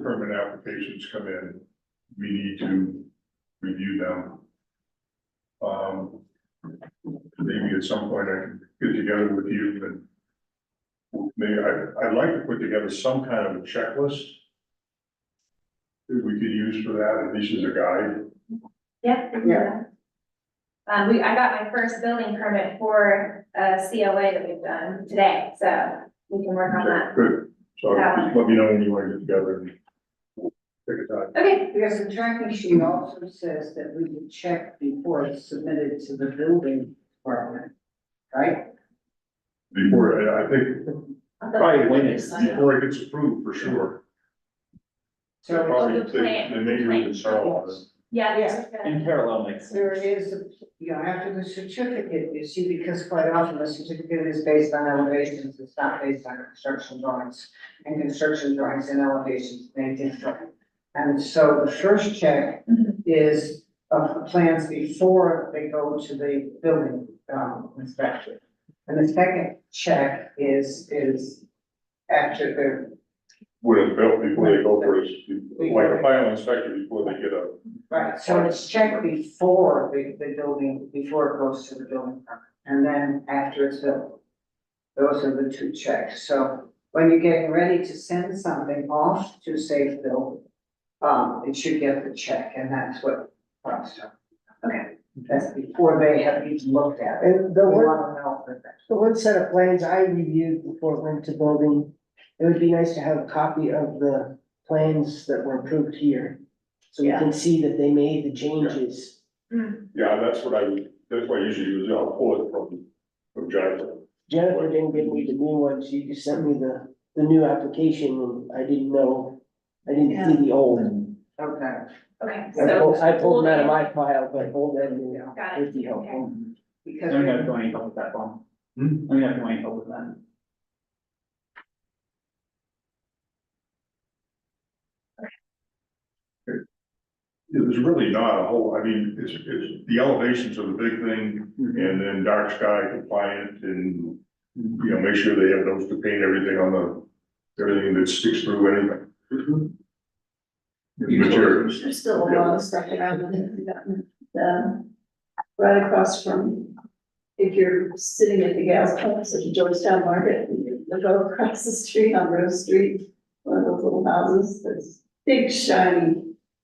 permit applications come in, we need to review them. Maybe at some point I can get together with you and maybe I'd like to put together some kind of a checklist that we could use for that, at least as a guide. Yeah. we can do that. I got my first building permit for a COA that we've done today, so we can work on that. Good, so That just let me know when you want to get together and pick a time. Okay, Because the tracking sheet also says that we would check before it's submitted to the building department, right? Before, I think, Probably when it's, before it gets approved, for sure. So Probably, the plan- they may the do plan it in parallel. yeah. in parallel makes sense. there is, you know, after the certificate, you see, because quite often the certificate is based on elevations, it's not based on construction drawings. And construction drawings and elevations may differ. And so the first check Mhm. is of the plans before they go to the building, inspector. And the second check is after they're, When it's built, before they go for it, like a final inspection before they get a. right, so it's checked before the building, before it goes to the building permit. And then after it's built. Those are the two checks. So when you're getting ready to send something off to Safe Build, it should get the check, and that's what comes up. Okay, that's before they have even looked at it. And the We one, want to know that. the one set of plans I reviewed before it went to building, it would be nice to have a copy of the plans that were approved here. So we can see that they made the changes. Yeah, that's what that's what I usually do, is I'll pull it from Jonathan. Jennifer didn't give me the new one, she just sent me the new application, and I didn't know, I didn't see the old. Okay. Okay, I so. pulled them out of my file, but old and new Got would it, be helpful. Because I'm not going to help with that one. I'm not going to help with that. There's really not a whole, I mean, it's, the elevations are the big thing, and then dark sky compliant, and, you know, make sure they have those to paint everything on everything that sticks through anything. Materials. There's still a lot of stuff around the, right across from, if you're sitting at the gas pumps at the Georgetown Market, and you go across the street on Rose Street, one of those little houses, that's big shiny.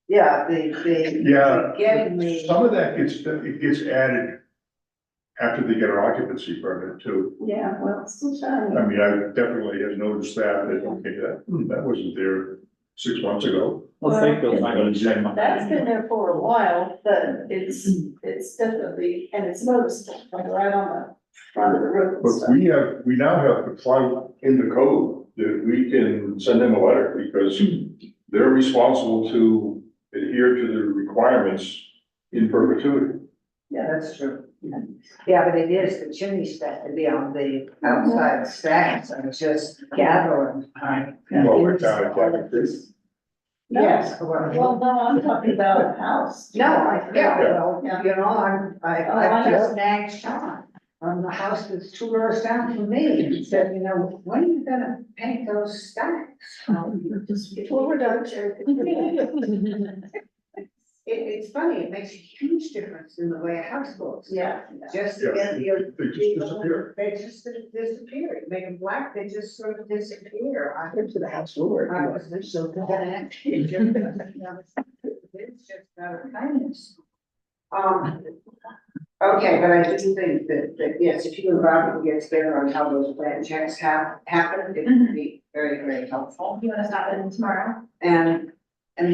yeah, Yeah, getting the. some of that it gets added after they get an occupancy permit too. Yeah, well, it's still shiny. I mean, I definitely have noticed that okay, that wasn't there 6 months ago. Let's take those, I'm gonna check my. That's been there for a while, but it's definitely, and it's noticeable, like right on the front of the roof and But stuff. we now have the plug in the code that we can send them a letter because they're responsible to adhere to the requirements in perpetuity. Yeah, that's true. Yeah, but it is, the chimney stack to be on the outside stacks and just gathering. Well, we're down at Cabot Creek. Yes. Well, no, I'm talking about a house. No, well, Yeah. you know, I just nagged Sean on the house that's 2 doors down from me, and he said, you know, when are you gonna paint those stacks? Just before we're done, Chair. It's funny, it makes a huge difference in the way a house looks. Yeah. Just to get the. They just disappear. They just disappear, you make them black, they just sort of disappear. I went to the house floor. I was They're so good. It's just out of kindness. Okay, but I do think that yes, if you and Bob can get together on how those plan checks happen, it would be very, very helpful. You wanna stop in tomorrow? And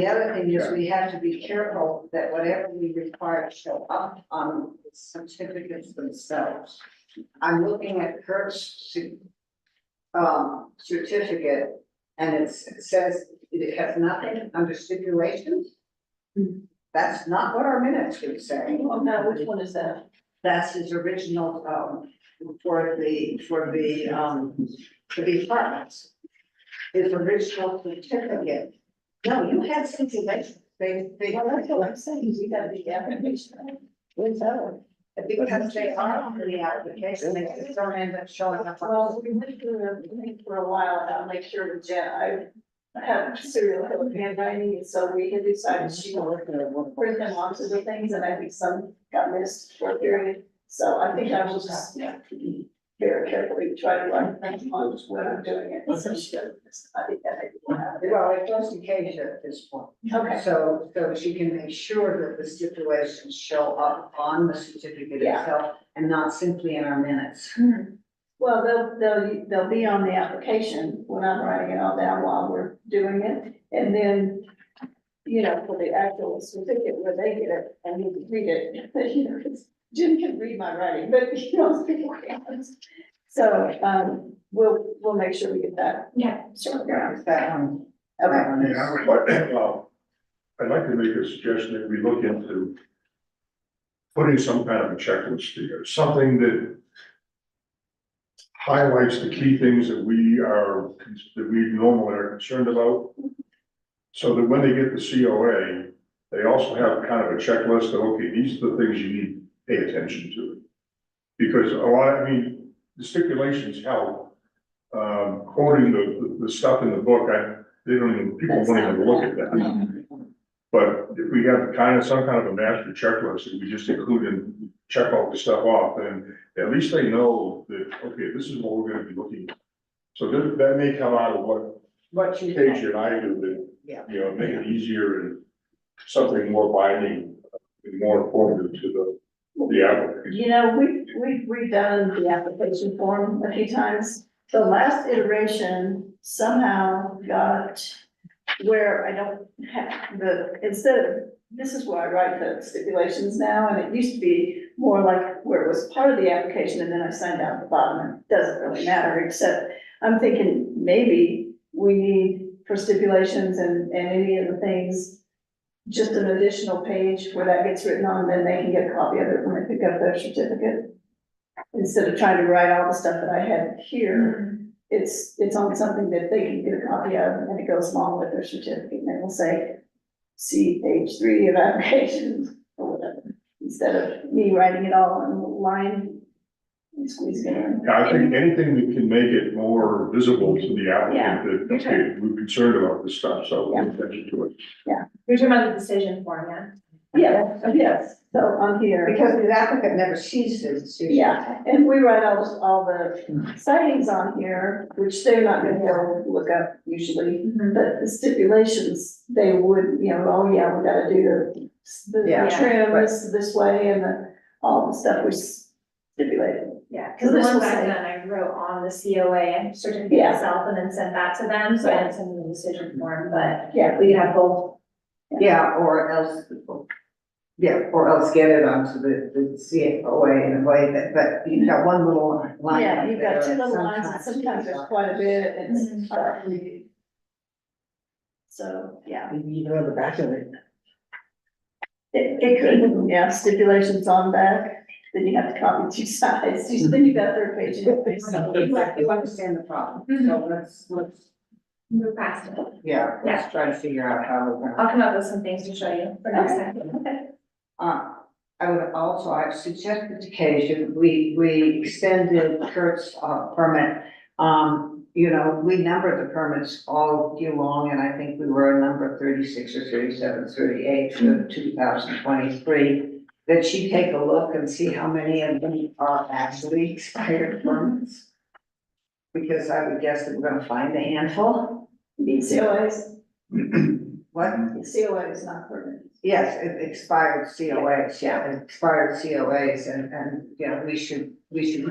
the other thing is we have to be careful that whatever we require to show up on the certificates themselves. I'm looking at her certificate, and it says it has nothing under stipulations. That's not what our minutes would say. Oh, no, which one is that? That's his original, for the apartments. His original certificate. No, you had stipulations, they. Well, that's what I'm saying, you gotta be application. Because they are on the application, they just don't end up showing up. Well, we went through everything for a while, and I'll make sure that Jen, I have serial killer handwriting, and so we had decided she would print them onto the things, and I think some got missed for a period. So I think I will just, very carefully try to write things on when I'm doing it, so she doesn't miss. I think that may be happen. Well, it goes to Keisha at this point. Okay. So she can make sure that the stipulations show up on the certificate Yeah. itself and not simply in our minutes. Well, they'll be on the application when I'm writing it all down while we're doing it, and then, you know, for the actual certificate where they get it and you can read it, you know, 'cause Jim can read my writing, but you know, people can't. So, we'll make sure we get that. Yeah. Sorted out. Is that one? Okay. Yeah, I would like, I'd like to make a suggestion that we look into putting some kind of a checklist together, something that highlights the key things that we normally are concerned about. So that when they get the COA, they also have kind of a checklist of, okay, these are the things you need to pay attention to. Because a lot, I mean, the stipulations help, quoting the stuff in the book, they don't even, people That's won't not even look at that. But if we have some kind of a master checklist that we just include and check all the stuff off, then at least they know that, okay, this is what we're gonna be looking at. So that may come out of what you. Paige and I do, that, Yeah. you know, make it easier and something more binding, and more informative to the applicant. You know, we've redone the application form a few times. The last iteration somehow got where I don't have instead of, this is where I write the stipulations now, and it used to be more like where it was part of the application and then I signed down at the bottom, and it doesn't really matter, except I'm thinking maybe we need for stipulations and any of the things, just an additional page where that gets written on, then they can get a copy of it when they pick up their certificate. Instead of trying to write all the stuff that I had here, it's on something that they can get a copy of, and it goes along with their certificate, and it will say, see page 3 of applications, or whatever, instead of me writing it all on a line and squeezing it in. I think anything that can make it more visible to the applicant that, okay, we're concerned about this stuff, so we'll pay attention to it. You're talking about the decision form, yeah? Yes, so on here. Because the applicant never sees this. Yeah, and we write all the sightings on here, which they're not gonna be able to look up usually, but the stipulations, they would, you know, oh yeah, we gotta do the Yeah, trim this way and all the stuff was stipulated. Yeah, because the This ones will I've say- done, I wrote on the COA certificate Yeah. itself and then sent that to them, so I didn't send them the decision form, but Yeah, we could have both. Yeah, or else get it onto the CFOA in a way that you've got one little line. yeah, you've got two there, little lines and sometimes there's quite a bit and it's hard to read. So, yeah. Maybe even on the back of it. It could, yeah, stipulations on back, then you have to copy 2 sides, then you got a third page. You understand the problem, so let's, Move past it. yeah, let's try to figure out how we're gonna. I'll come up with some things to show you for next time. I would also, I've suggested to Kasia, we extended Kurt's permit. You know, we numbered the permits all year long, and I think we were number 36 or 37, 38 for 2023. That she take a look and see how many of them are actually expired permits. Because I would guess that we're gonna find a handful. Need COAs, What? COA is not permanent. Yes, it expired COAs, yeah, expired COAs, and, you know, we should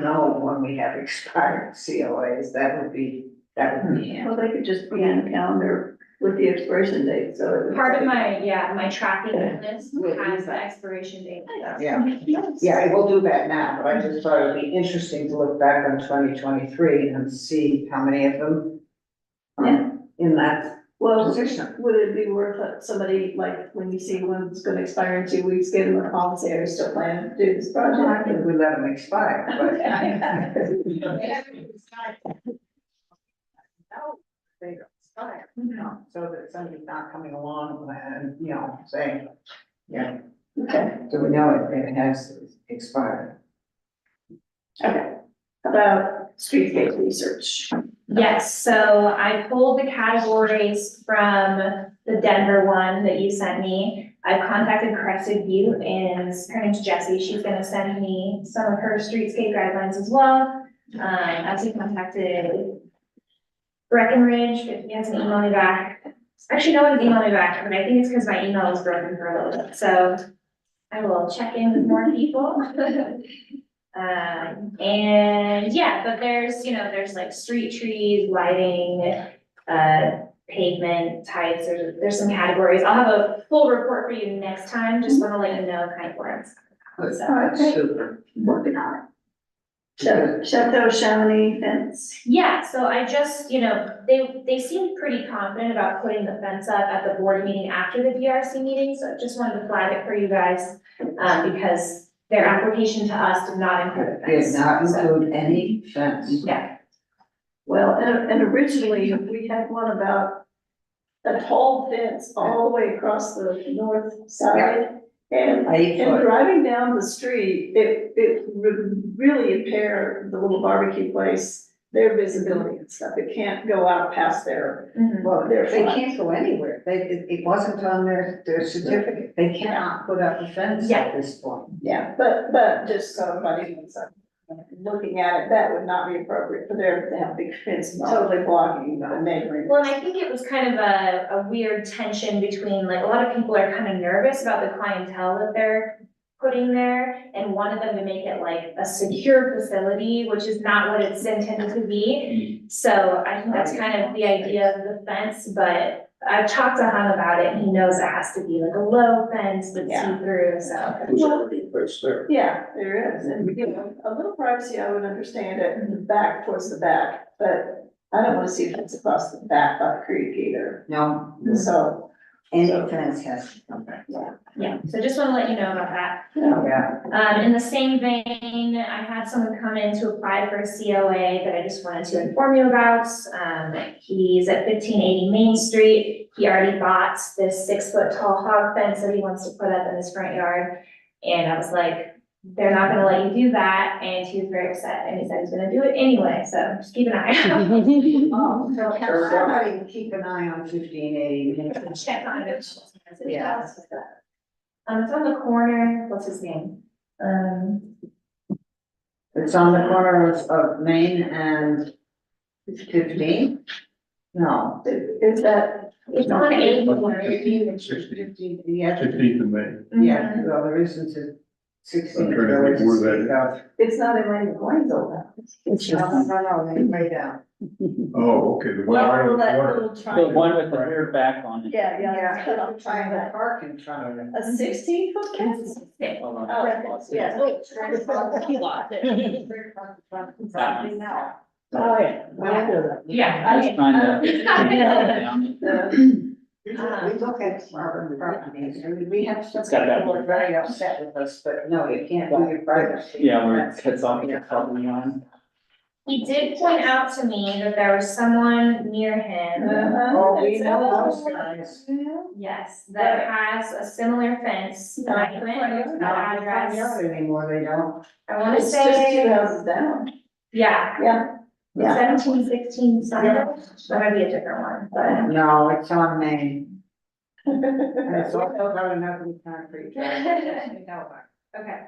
know when we have expired COAs, that would be handy. Well, they could just be on the calendar with the expiration date, so. it would- Part of my tracking list has the expiration date. Yeah, we'll do that now, but I just thought it'd be interesting to look back on 2023 and see how many of them are in that Well, position. would it be worth somebody, like, when you see one's gonna expire in 2 weeks, give them a call and say, are you still planning to do this I project? think we let them expire, but. No, they don't expire, you know, so that somebody's not coming along and, you know, saying, yeah, Okay, so we know it has expired. okay. How about streetscape research? Yes, so I pulled the categories from the Denver one that you sent me. I've contacted Crested View and her name's Jessie. She's gonna send me some of her streetscape guidelines as well. I've also contacted Breckenridge, if he hasn't emailed me back. Actually, no one's emailed me back, but I think it's because my email was broken for a little bit, so I will check in with more people. And yeah, but there's like street trees, lighting, pavement types, there's some categories. I'll have a full report for you next time, just wanna let you know kind of where it's. That's super. Working on it. Chateau Chamonix fence. Yeah, so I just, they seemed pretty confident about putting the fence up at the board meeting after the DRC meeting, so I just wanted to flag it for you guys. Because their application to us did not include a fence. Did not so- include any fence. Yeah, Well, and originally, we had one about a tall fence all the way across the north side. And, 8 and foot. driving down the street, it would really impair the little barbecue place, their visibility and stuff. It can't go out past their, Mhm. Well, their they front. can't go anywhere. It wasn't on their certificate. They cannot put up a fence at this point. Yeah, but just so everybody knows, looking at it, that would not be appropriate for there to have big fence totally blocking the neighboring. Well, and I think it was kind of a weird tension between, like, a lot of people are kind of nervous about the clientele that they're putting there, and wanted them to make it like a secure facility, which is not what it's intended to be. So I think that's kind of the idea of the fence, but I've talked to him about it, and he knows it has to be like a low fence that's Yeah. see-through, so. There's already a place there. Yeah, there is, and, you know, a little privacy, I would understand it in the back, towards the back, but I don't wanna see fence across the back by the creek either, No, so, any fence has to come back. Yeah, so just wanna let you know about that. Yeah. In the same vein, I had someone come in to apply for a COA that I just wanted to inform you about. He's at 1580 Main Street. He already bought this 6-foot tall hog fence that he wants to put up in his front yard. And I was like, they're not gonna let you do that, and he was very upset, and he said he's gonna do it anyway, so just keep an eye out. Oh, so can somebody keep an eye on 1580? Check on it. Yeah. It's on the corner, what's his name? It's on the corner of Main and 15? No. is that, It's on 80. 15, yeah, 15th of May. yeah, well, there isn't a 16. I'm trying to think where that is. it's not in Lane McCoy's old house. No, they way down. Oh, okay, the one. Well, that one- little The triangle. one with the rear back on it. Yeah, yeah. Yeah, I'm trying to park in front of it. A 16-foot fence? Hold on. Oh, yeah. Oh, yeah. Yeah. I Just mean, trying to- We look at urban properties, and we have some It's got that- people are very upset with us, but no, you can't do your privacy. Yeah, where it cuts off the property line. He did point out to me that there was someone near him, Oh, we know those guys. yes, that has a similar fence. And I went with the Not address, anymore, they don't. I wanna It's just 2 say, houses down. yeah, Yeah. Yeah. 1716 Sunday, that might be a different one, but. No, it's on Main. And it's also got an ugly concrete driveway. Okay.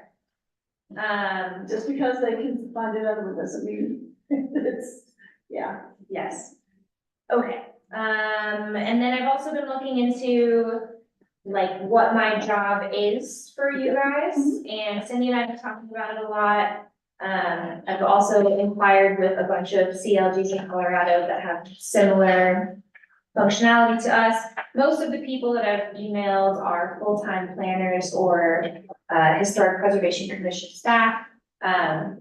Just because they can find another one doesn't mean it's, yeah. Yes. Okay, and then I've also been looking into like what my job is for you guys, and Cindy and I have been talking about it a lot. I've also inquired with a bunch of CLGs in Colorado that have similar functionality to us. Most of the people that I've emailed are full-time planners or Historic Preservation Commission staff,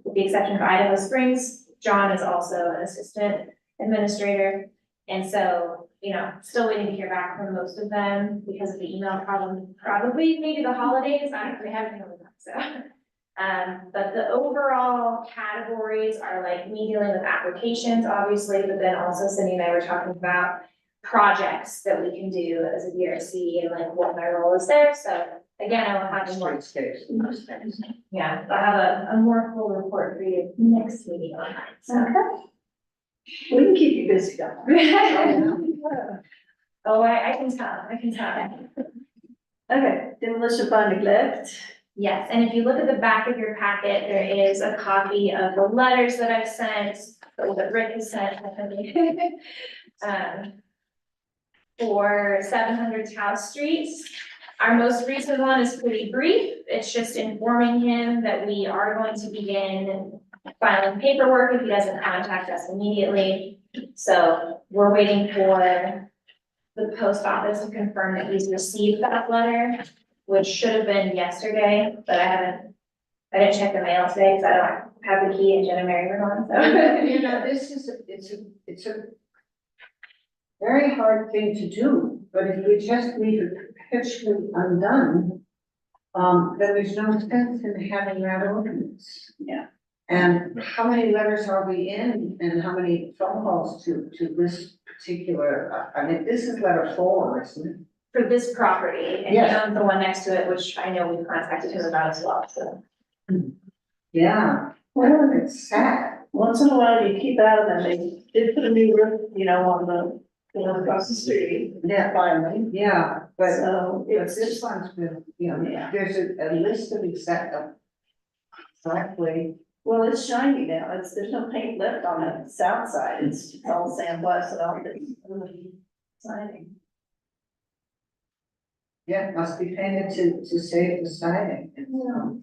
with the exception of Idaho Springs. John is also an assistant administrator. And so, you know, still waiting to hear back from most of them because of the email problem, probably maybe the holidays, I don't, we haven't heard that, so. But the overall categories are like me dealing with applications, obviously, but then also Cindy and I were talking about projects that we can do as a DRC and like what my role is there, so again, I will have more. Yeah, I'll have a more full report for you next meeting on that, so. We can keep you busy, though. Oh, I can tell. Okay, demolition by neglect. Yes, and if you look at the back of your packet, there is a copy of the letters that I've sent, or that Rick has sent, I think. For 700 Taos Street. Our most recent one is pretty brief. It's just informing him that we are going to begin filing paperwork if he doesn't contact us immediately. So we're waiting for the post office to confirm that he's received that letter, which should have been yesterday, but I didn't check the mail today because I don't have the key and Jen and Mary were gone, so. You know, this is, it's a very hard thing to do, but if we just leave it perpetually undone, then there's no sense in having that ordinance. Yeah. And how many letters are we in and how many phone calls to this particular, I mean, this is letter 4, isn't it? For this property, and he Yes. owns the one next to it, which I know we've contacted him about as well, so. Yeah, Well, it's sad. once in a while you keep out of them, they did put a new roof, on the one across the street. Yeah, Finally, yeah, but so it's this just, one's been, Yeah. there's a list of exactly, well, it's shiny now, there's no paint left on the south side, it's all sandblasted off, it's siding. yeah, it must be painted to save the siding.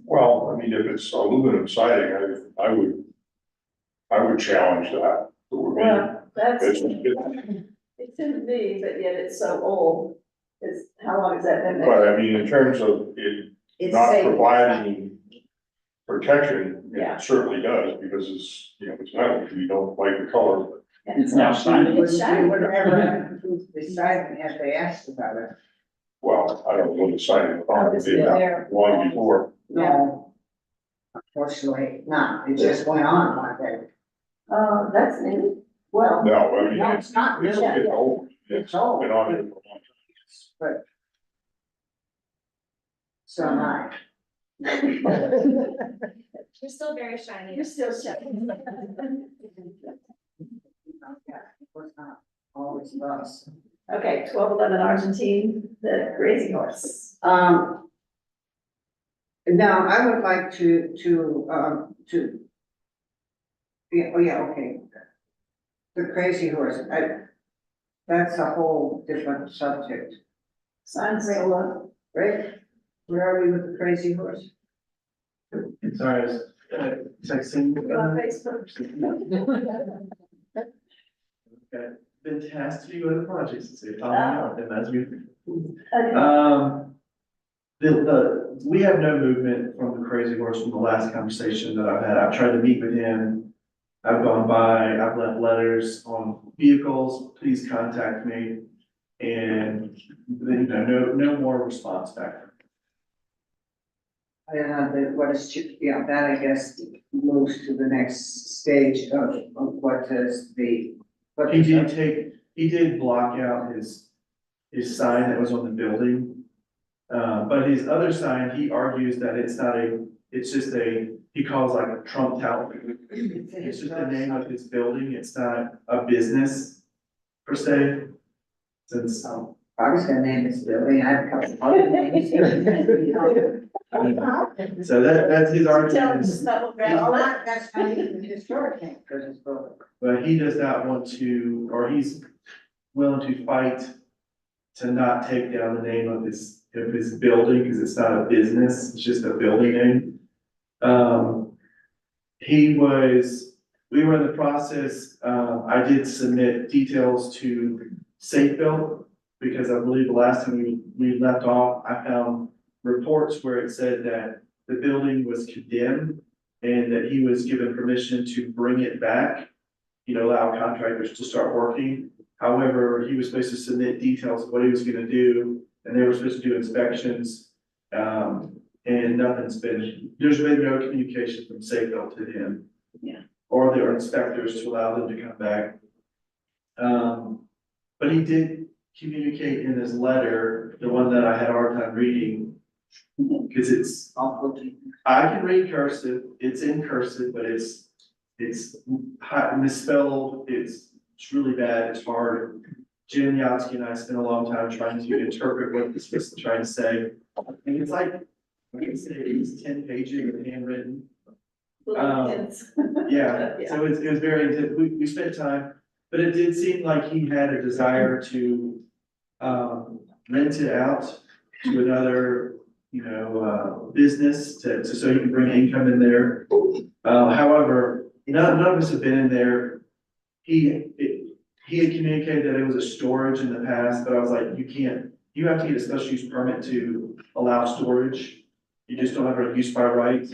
Well, I mean, if it's aluminum siding, I would challenge that. It would be- Well, that's, it's- it shouldn't be, but yet it's so old, how long has that been there? But I mean, in terms of it It's not safe. providing protection, Yeah. it certainly does, because it's, it's metal, you don't like the color, but And It's now shiny. It's shiny. We would never have improved the siding had they asked about it. well, I don't know what the siding Oh, problem it's did been there. long before. No. Unfortunately, not, it just went on like that. That's new, well, No, I mean, No, it's, it's not, it's really. old, it's It's old. been on it for a long time. But. So am I. You're still very shiny. you're still shiny. It was not always us. Okay, 1211 Argentine, the crazy horse. Now, I would like to, yeah, okay. The crazy horse, that's a whole different subject, Signs still up. right? Where are we with the crazy horse? Sorry, I was texting. On Facebook. Okay, been tasked to go to projects and say, following up, and as we. Okay. We have no movement from the crazy horse from the last conversation that I've had. I've tried to meet with him. I've gone by, I've left letters on vehicles, please contact me. And, no more response back. What is, that I guess moves to the next stage of what is the. what is that? He did block out his sign that was on the building. But his other sign, he argues that it's just he calls like a Trump Tower. It's just the name of his building, it's not a business per se. Since, I was gonna name this building, I have a couple of other names. so that's his Tell him argument, to stop. That's not even the historic name for this building. but he does not want to, or he's willing to fight to not take down the name of his building, because it's not a business, it's just a building name. We were in the process, I did submit details to Safe Built, because I believe the last time we left off, I found reports where it said that the building was condemned and that he was given permission to bring it back, allow contractors to start working. However, he was supposed to submit details of what he was gonna do, and they were supposed to do inspections. And there's been no communication from Safebuilt to him. Yeah. Or their inspectors to allow them to come back. But he did communicate in his letter, the one that I had a hard time reading. Cause I can read cursive, it's in cursive, but it's misspelled, it's really bad, it's hard. Jen Yatsky and I spent a long time trying to interpret what this was trying to say. And it's like, it was 10 pages of handwritten. Little kids. Yeah, so it was very intense. We spent time, but it did seem like he had a desire to rent it out to another, business so he can bring income in there. However, none of us have been in there. He had communicated that it was a storage in the past, but I was like, you have to get a special use permit to allow storage. You just don't have a use by right.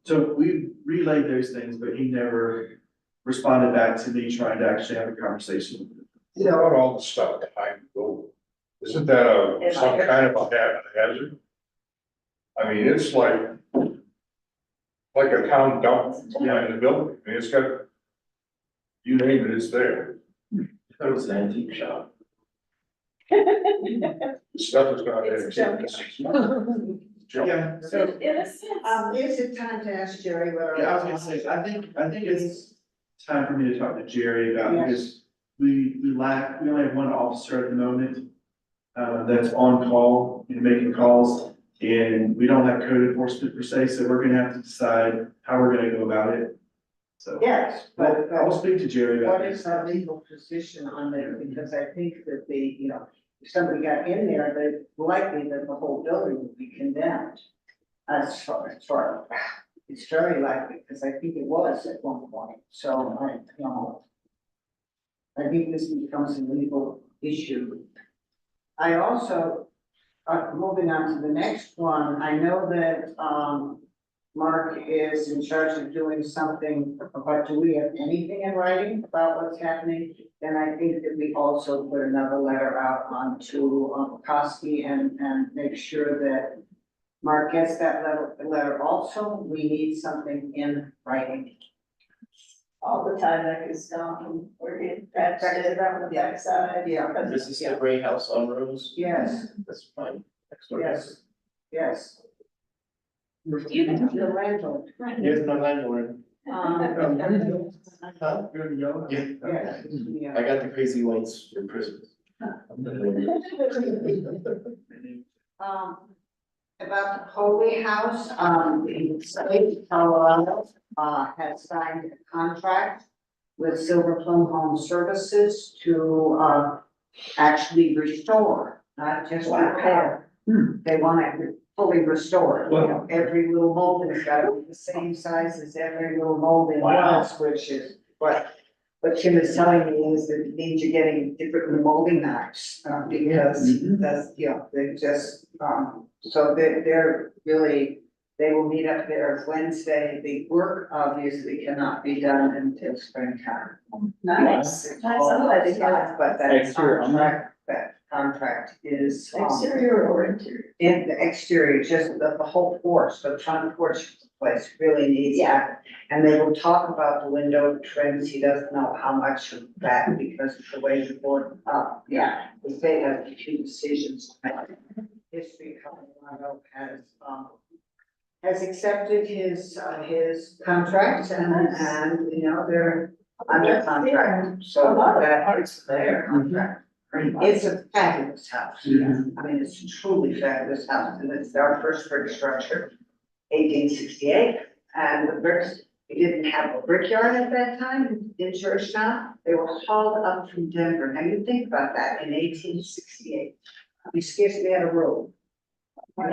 So we relayed those things, but he never responded back to me trying to actually have a conversation. What about all the stuff behind the building? Isn't that some kind of a hazard? I mean, it's like a town dump behind the building, I mean, it's got, you name it, it's there. That was an antique shop. Stuff is not. It's junk. Yeah, so, In a sense. Is it time to ask Jerry whether? yeah, I was gonna say, I think it's time for me to talk to Jerry about, because we only have one officer at the moment. That's on call and making calls, and we don't have code enforcement per se, so we're gonna have to decide how we're gonna go about it. So, Yes, but, I will speak to Jerry about what this. is our legal position on there? Because I think that if somebody got in there, then likely that the whole building would be condemned. As far, it's very likely, because I think it was at one point, so I think this becomes a legal issue. I also, moving on to the next one, I know that, Mark is in charge of doing something, but do we have anything in writing about what's happening? Then I think that we also put another letter out onto Koski and make sure that Mark gets that letter also. We need something in writing. All the time that is gone, we're getting that on the backside. Yeah. This is the gray house on Rose? Yes, That's fine. Next door. yes, yes. You can- The landlord. Here's my landlord. Huh? Good to go? Yeah. Yes, yeah. I got the crazy lights for Christmas. About the Holy House, the state of Colorado, has signed a contract with Silver Plume Home Services to, actually restore, not just repair. They want it fully restored, every little molding's got to be the same size as every little molding was, which is what Kim is telling me is that it means you're getting different molding knives, because that's, they just, so they're really, they will meet up there Wednesday. The work obviously cannot be done until springtime. Nice. Nice, I'm glad to hear that. But that Exterior only? contract is. Exterior or interior? In the exterior, just the whole porch, the front porch of the place really needs that. And they will talk about the window trims. He doesn't know how much of that because of the way the board, the state has a few decisions. History Colorado has accepted his contract and, they're under contract. So that it's their contract. It's a fabulous house. I mean, it's a truly fabulous house, and it's our first brick structure, 1868. And the bricks, we didn't have a brickyard at that time in Georgetown. They were hauled up from Denver. Now you think about that in 1868. We scarcely had a road. We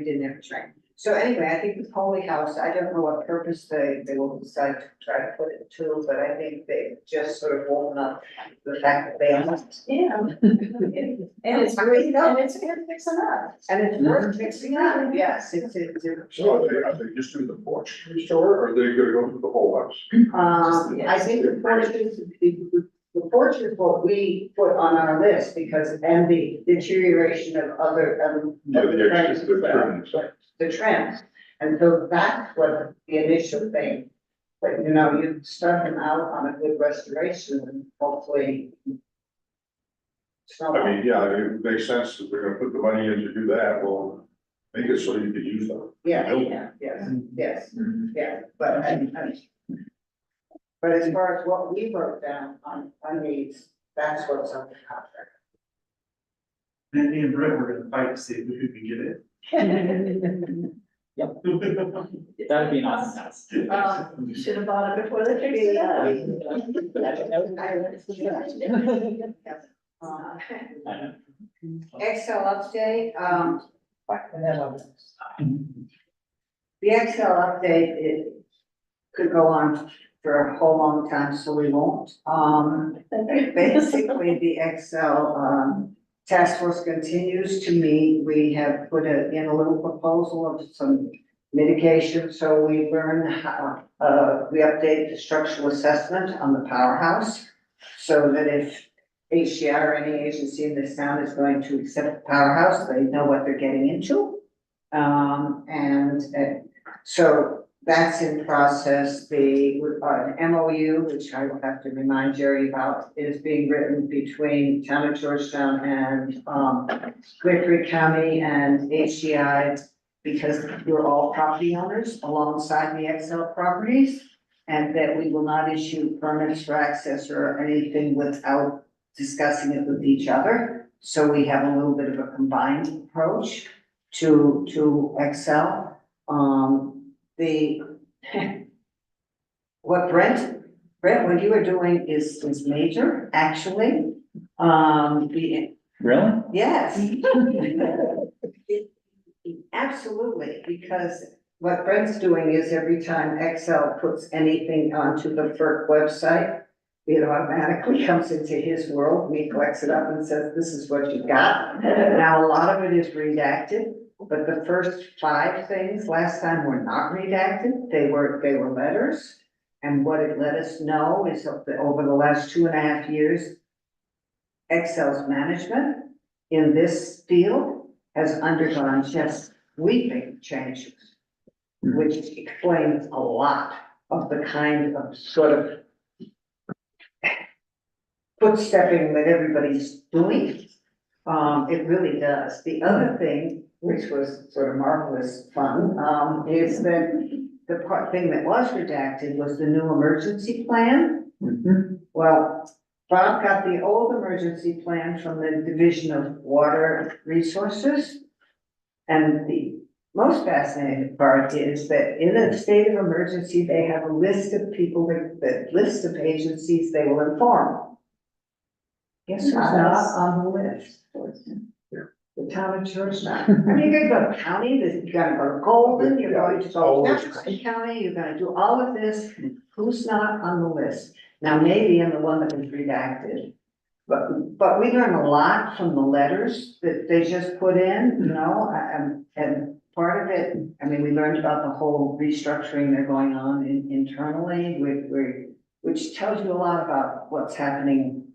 didn't have a train. So anyway, I think the Holy House, I don't know what purpose they will decide to try to put it to, but I think they just sort of woken up the fact that they are. Yeah. And it's great, and it's worth fixing up. And it's worth fixing up, yes, it's. So are they just doing the porch restore, or are they gonna go through the whole house? I think the porch is what we put on our list because, and the deterioration of other, Yeah, the trends. And so that's what the initial thing, but you start them out on a good restoration and hopefully. I mean, yeah, it makes sense that they're gonna put the money in to do that, well, make it so you can use them. Yes, but as far as what we wrote down on needs, that's what's on the contract. And me and Brett were gonna fight to see if we could get it. Yep. That'd be an awesome house. You should have bought it before they fixed it up. Excel update, the Excel update, it could go on for a whole long time, so we won't. Basically, the Excel, task force continues to meet. We have put in a little proposal of some mitigation, so we learn how, we update the structural assessment on the powerhouse. So that if HDR or any agency in this town is going to accept the powerhouse, they know what they're getting into. So that's in process. The MOU, which I will have to remind Jerry about, is being written between Town of Georgetown and, Guthrie County and HCI, because we're all property owners alongside the Excel properties, and that we will not issue permits for access or anything without discussing it with each other. So we have a little bit of a combined approach to Excel. What Brent, what you are doing is major, actually. Really? Yes. Absolutely, because what Brent's doing is every time Excel puts anything onto the FERC website, it automatically comes into his world, and he collects it up and says, this is what you got. Now, a lot of it is redacted, but the first 5 things last time were not redacted, they were letters. And what it let us know is over the last 2.5 years, Excel's management in this field has undergone just sweeping changes, which explains a lot of the kind of sort of footstepping that everybody's doing. It really does. The other thing, which was sort of marvelous fun, is that the thing that was redacted was the new emergency plan. Well, Bob got the old emergency plan from the Division of Water Resources. And the most fascinating part is that in a state of emergency, they have a list of people, that list of agencies they will inform. Guess who's not on the list? The Town of Georgetown. I mean, you're gonna go to county, you're gonna go to Golden, you're going to go to Jefferson County, you're gonna do all of this. Who's not on the list? Now, maybe I'm the one that was redacted. But we learn a lot from the letters that they just put in, you know, and part of it, I mean, we learned about the whole restructuring they're going on internally, which tells you a lot about what's happening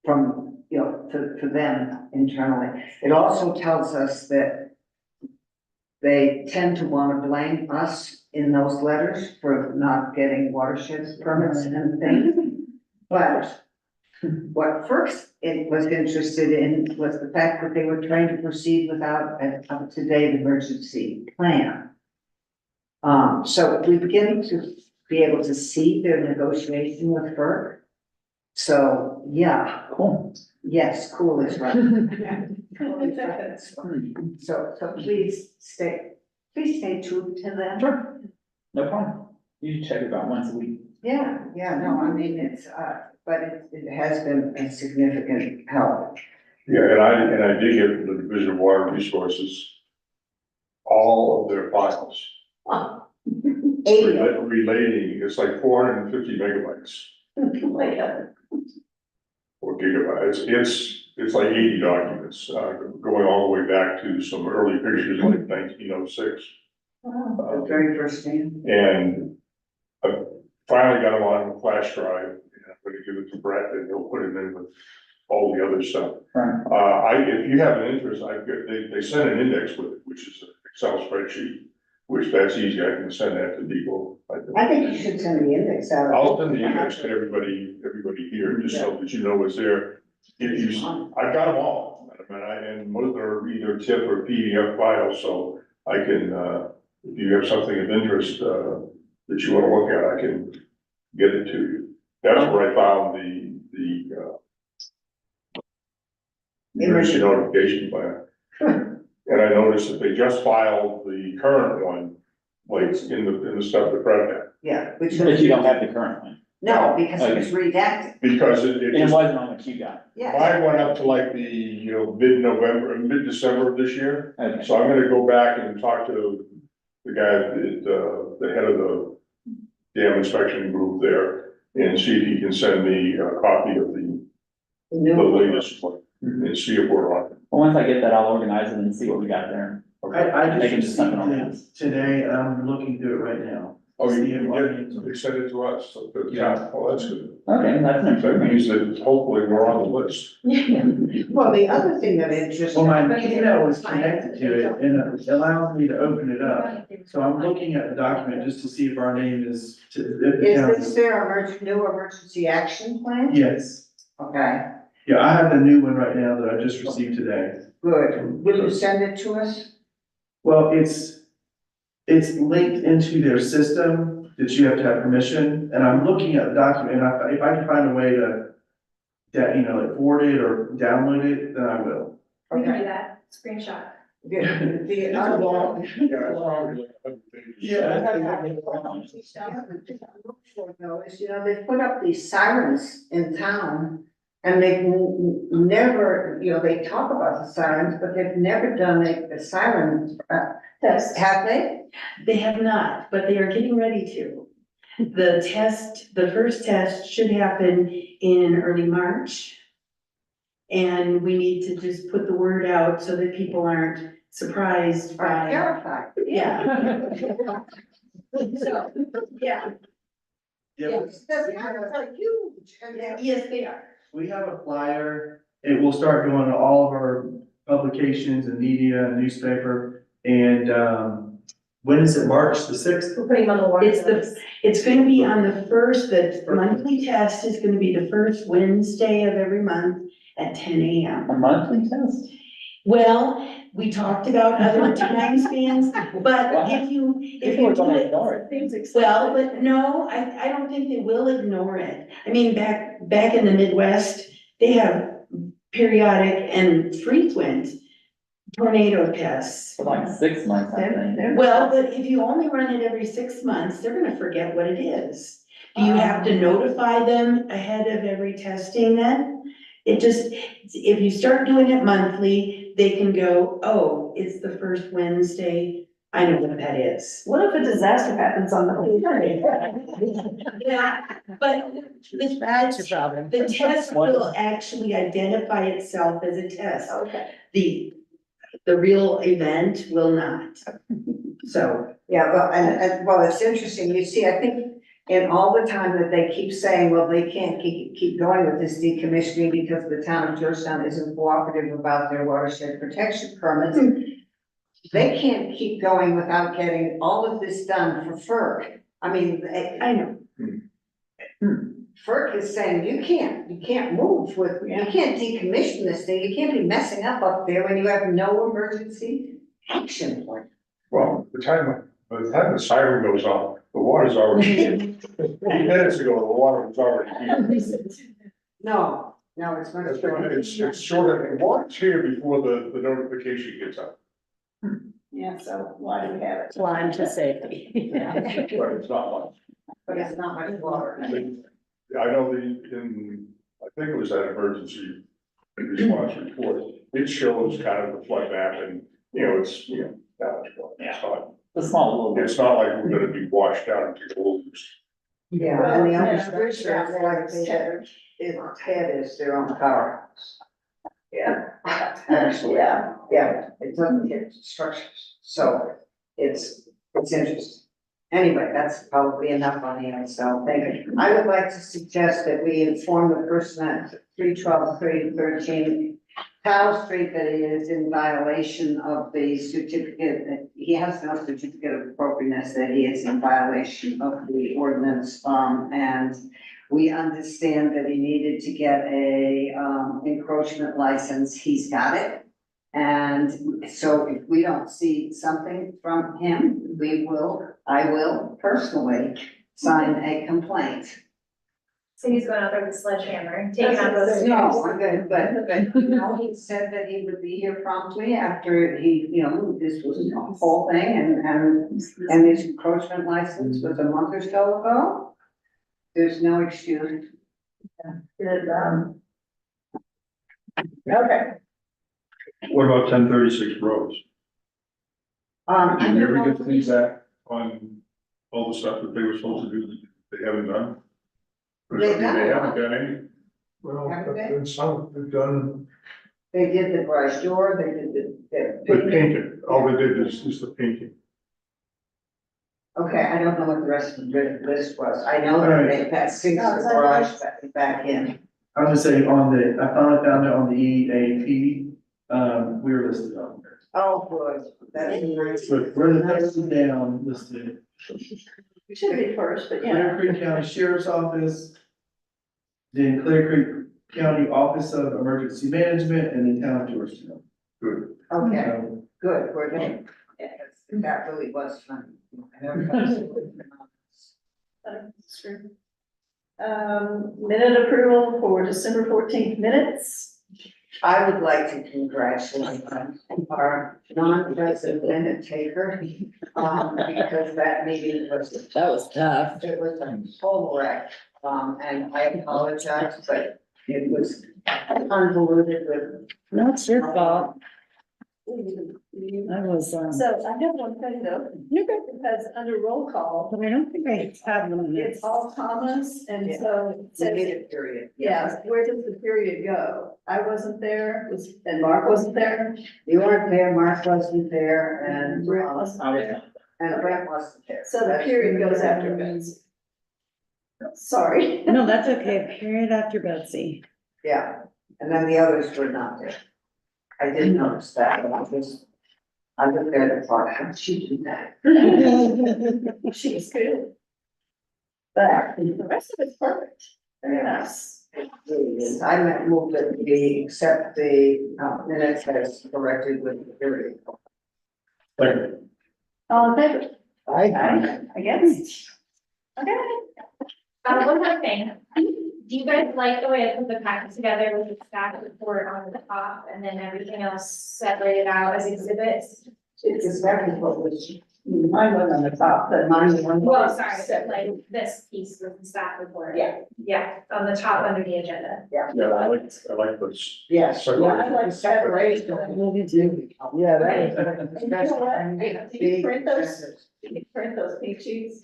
from, you know, for them internally. It also tells us that they tend to want to blame us in those letters for not getting watershed permits and things. But what first it was interested in was the fact that they were trying to proceed without an up-to-date emergency plan. So we begin to be able to see their negotiation with FERC. So, yeah. Cool. Yes, cool is right. Cool is right. So please stay tuned to them. Sure. No problem. You check it about once a week. Yeah, no, I mean, it's, but it has been a significant help. Yeah, and I did get from the Division of Water Resources, all of their files. 80. Relating, it's like 450 megabytes or gigabytes. It's like 80 documents, going all the way back to some early pictures like 1906. The very first thing. And I finally got them on a flash drive, and I'm gonna give it to Brett, and he'll put it in with all the other stuff. Right. If you have an interest, they sent an index with it, which is an Excel spreadsheet, which that's easy, I can send that to people. I think you should send the index out. I'll send the index to everybody here, just so that you know it's there. If you, I've got them all, and most are either TIFF or PDF files, so I can, if you have something of interest, that you wanna look at, I can get it to you. That's where I found the emergency notification plan. And I noticed that they just filed the current one, like in the stuff that Fred had. Yeah, which But was, you don't have the current one. no, because it was redacted. Because it And it just, wasn't on what you got. Yeah, mine went up to like the, mid-November, mid-December of this year. Okay. So I'm gonna go back and talk to the guy, the head of the dam inspection group there, and see if he can send me a copy of the latest one, and see if we're on. Well, once I get that, I'll organize it and see what we got there. Okay. I They can just just send it on received it today, and I'm looking through it right now. Oh, they sent it to us, so, yeah, well, that's good. Okay, that's an That improvement. means that hopefully we're on the list. Well, the other thing that interests. Well, my email was connected to it and it allows me to open it up. So I'm looking at the document just to see if our name is, if the Is town. this their new emergency action plan? Yes, Okay, yeah, I have the new one right now that I just received today. good. Will you send it to us? Well, it's linked into their system that you have to have permission, and I'm looking at the document, and if I can find a way to, that, you know, like forward it or download it, then I will. We can Okay. do that, screenshot. Good. The It's a other long- Yeah, it's probably like 100 pages. though is, they've put up these sirens in town. And they've never, they talk about the sirens, but they've never done a siren, Test. have they? They have not, but they are getting ready to. The first test should happen in early March. And we need to just put the word out so that people aren't surprised I'm by, terrified. yeah. So, yeah, Yeah, The sirens are huge. And yes, they are. we have a flyer, it will start going to all of our publications and media and newspaper, and, when is it, March the sixth? We're putting them on the warrant. It's gonna be on the first, the monthly test is gonna be the first Wednesday of every month at 10 a.m. A monthly test? Well, we talked about other time spans, but if you People are do gonna it. ignore it. Well, but no, I don't think they will ignore it. I mean, back in the Midwest, they have periodic and frequent tornado tests. For like 6 months, I think. Well, but if you only run it every 6 months, they're gonna forget what it is. Do you have to notify them ahead of every testing then? It just, if you start doing it monthly, they can go, oh, it's the first Wednesday, I know what that is. What if a disaster happens on the? Yeah, but That's your problem. the test will actually identify itself as a test. Okay. The real event will not. So, Yeah, well, well, it's interesting, you see, I think in all the time that they keep saying, well, they can't keep going with this decommissioning because the town of Georgetown isn't cooperative about their watershed protection permits. They can't keep going without getting all of this done for FERC. I mean, I know. FERC is saying, you can't move with, you can't decommission this thing, you can't be messing up there when you have no emergency action plan. Well, by the time the siren goes off, the water's already here. 8 minutes ago, the water was already here. No, it's not. It's shorter, the water's here before the notification gets out, Yeah, so why do we have it? Line to safety. but it's not much. But it's not much water. I know I think it was that emergency response report, it shows kind of the flood map and, it's, that much water. It's not, The small little bit. it's not like we're gonna be washed out into goals. Yeah, and the Well, only yeah, structure down there like is tethered. is their own powerhouse. Yeah, actually, Yeah. yeah, it doesn't get structures, so it's interesting. Anyway, that's probably enough on the so thank you. I would like to suggest that we inform the person at 312, 313 Powell Street that he is in violation of the certificate, that he has no certificate of appropriateness, that he is in violation of the ordinance, and we understand that he needed to get a, encroachment license, he's got it. And so if we don't see something from him, I will personally sign a complaint. So he's going out there with a sledgehammer, taking out those. No, I'm good, but, he said that he would be here promptly after he, this was a whole thing and his encroachment license was a month or so ago. There's no excuse. Okay. What about 1036 Rose? I Did you don't ever know. get feedback on all the stuff that they were supposed to do, that they haven't done? Or They've they done it. haven't done any? Well, Haven't they? and some have done. They did the garage door, they did the The painting, all they did is the painting. Okay, I don't know what the rest of the list was. I know that they had six garage back in. I was gonna say on the, I finally found it on the EAP, we were listed on there. Oh, good. That's nice. But we're the third down listed. We should be first, but Clear Creek County Sheriff's Office. Then Clear Creek County Office of Emergency Management and then Town of Georgetown. Good. Okay, So, good, we're good. That really was fun. I never thought it would be. Minute approval for December 14th minutes. I would like to congratulate our non-resident minute taker, because that meeting was. That was tough. It was a whole wreck, and I apologize, but it was convoluted with. No, it's your fault. I was, So I have one thing though, because under roll call, but I don't think I have one. it's all commas, and so it says, Minute period. yeah, where does the period go? I wasn't there, and Mark wasn't there, You weren't there, Mark wasn't there, and, Rick wasn't I was there, and Brent wasn't there. so the period goes after Betsy. Sorry. No, that's okay. Period after Betsy. Yeah, and then the others were not there. I didn't notice that, but I was there and thought, how did she do that? She's good. But the rest of it's perfect, very nice. It really is. I meant move that we accept the minutes as corrected with the period. Thank you. All in favor? I, I guess. Okay. One more thing, do you guys like the way I put the packet together with the staff report on the top and then everything else separated out as exhibits? It's exactly what was. Mine was on the top, but Mine one. Well, sorry, like this piece with the staff report. Yeah. Yeah, on the top under the agenda. Yeah, I like this. Yes. So- Yeah, I like separation. yeah, that was. You know what? Did you print those? Did you print those pink sheets?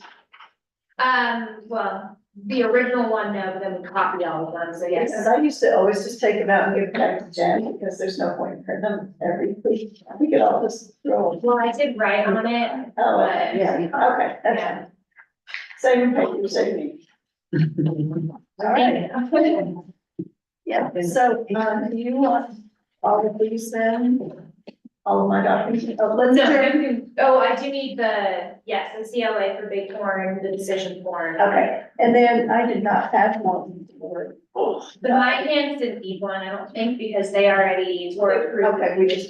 Well, the original one, no, but then we copied all of them, so yes. Because I used to always just take them out and give them back to Jen, because there's no point in printing them every week. We could all just throw them. Well, I did write on it, Oh, but. Yeah. okay, that's fine. Same paper, same me. All right. Yeah, so, do you want all of these then? All of my documents? Oh, let's No, adjourn. I do need the CLA for Bighorn, the decision form. Okay, and then I did not have one for. The Minehans didn't need one, I don't think, because they already were approved. Okay, we just